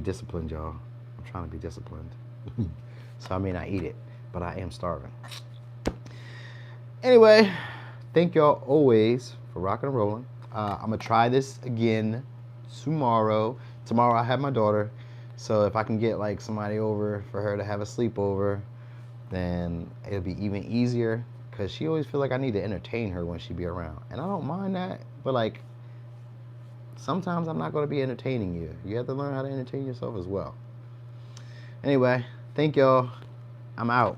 disciplined, y'all. I'm trying to be disciplined. So I may not eat it, but I am starving. Anyway, thank y'all always for rocking and rolling. I'm going to try this again tomorrow. Tomorrow I have my daughter, so if I can get like somebody over for her to have a sleepover, then it'll be even easier, because she always feels like I need to entertain her when she be around. And I don't mind that, but like, sometimes I'm not going to be entertaining you. You have to learn how to entertain yourself as well. Anyway, thank y'all. I'm out.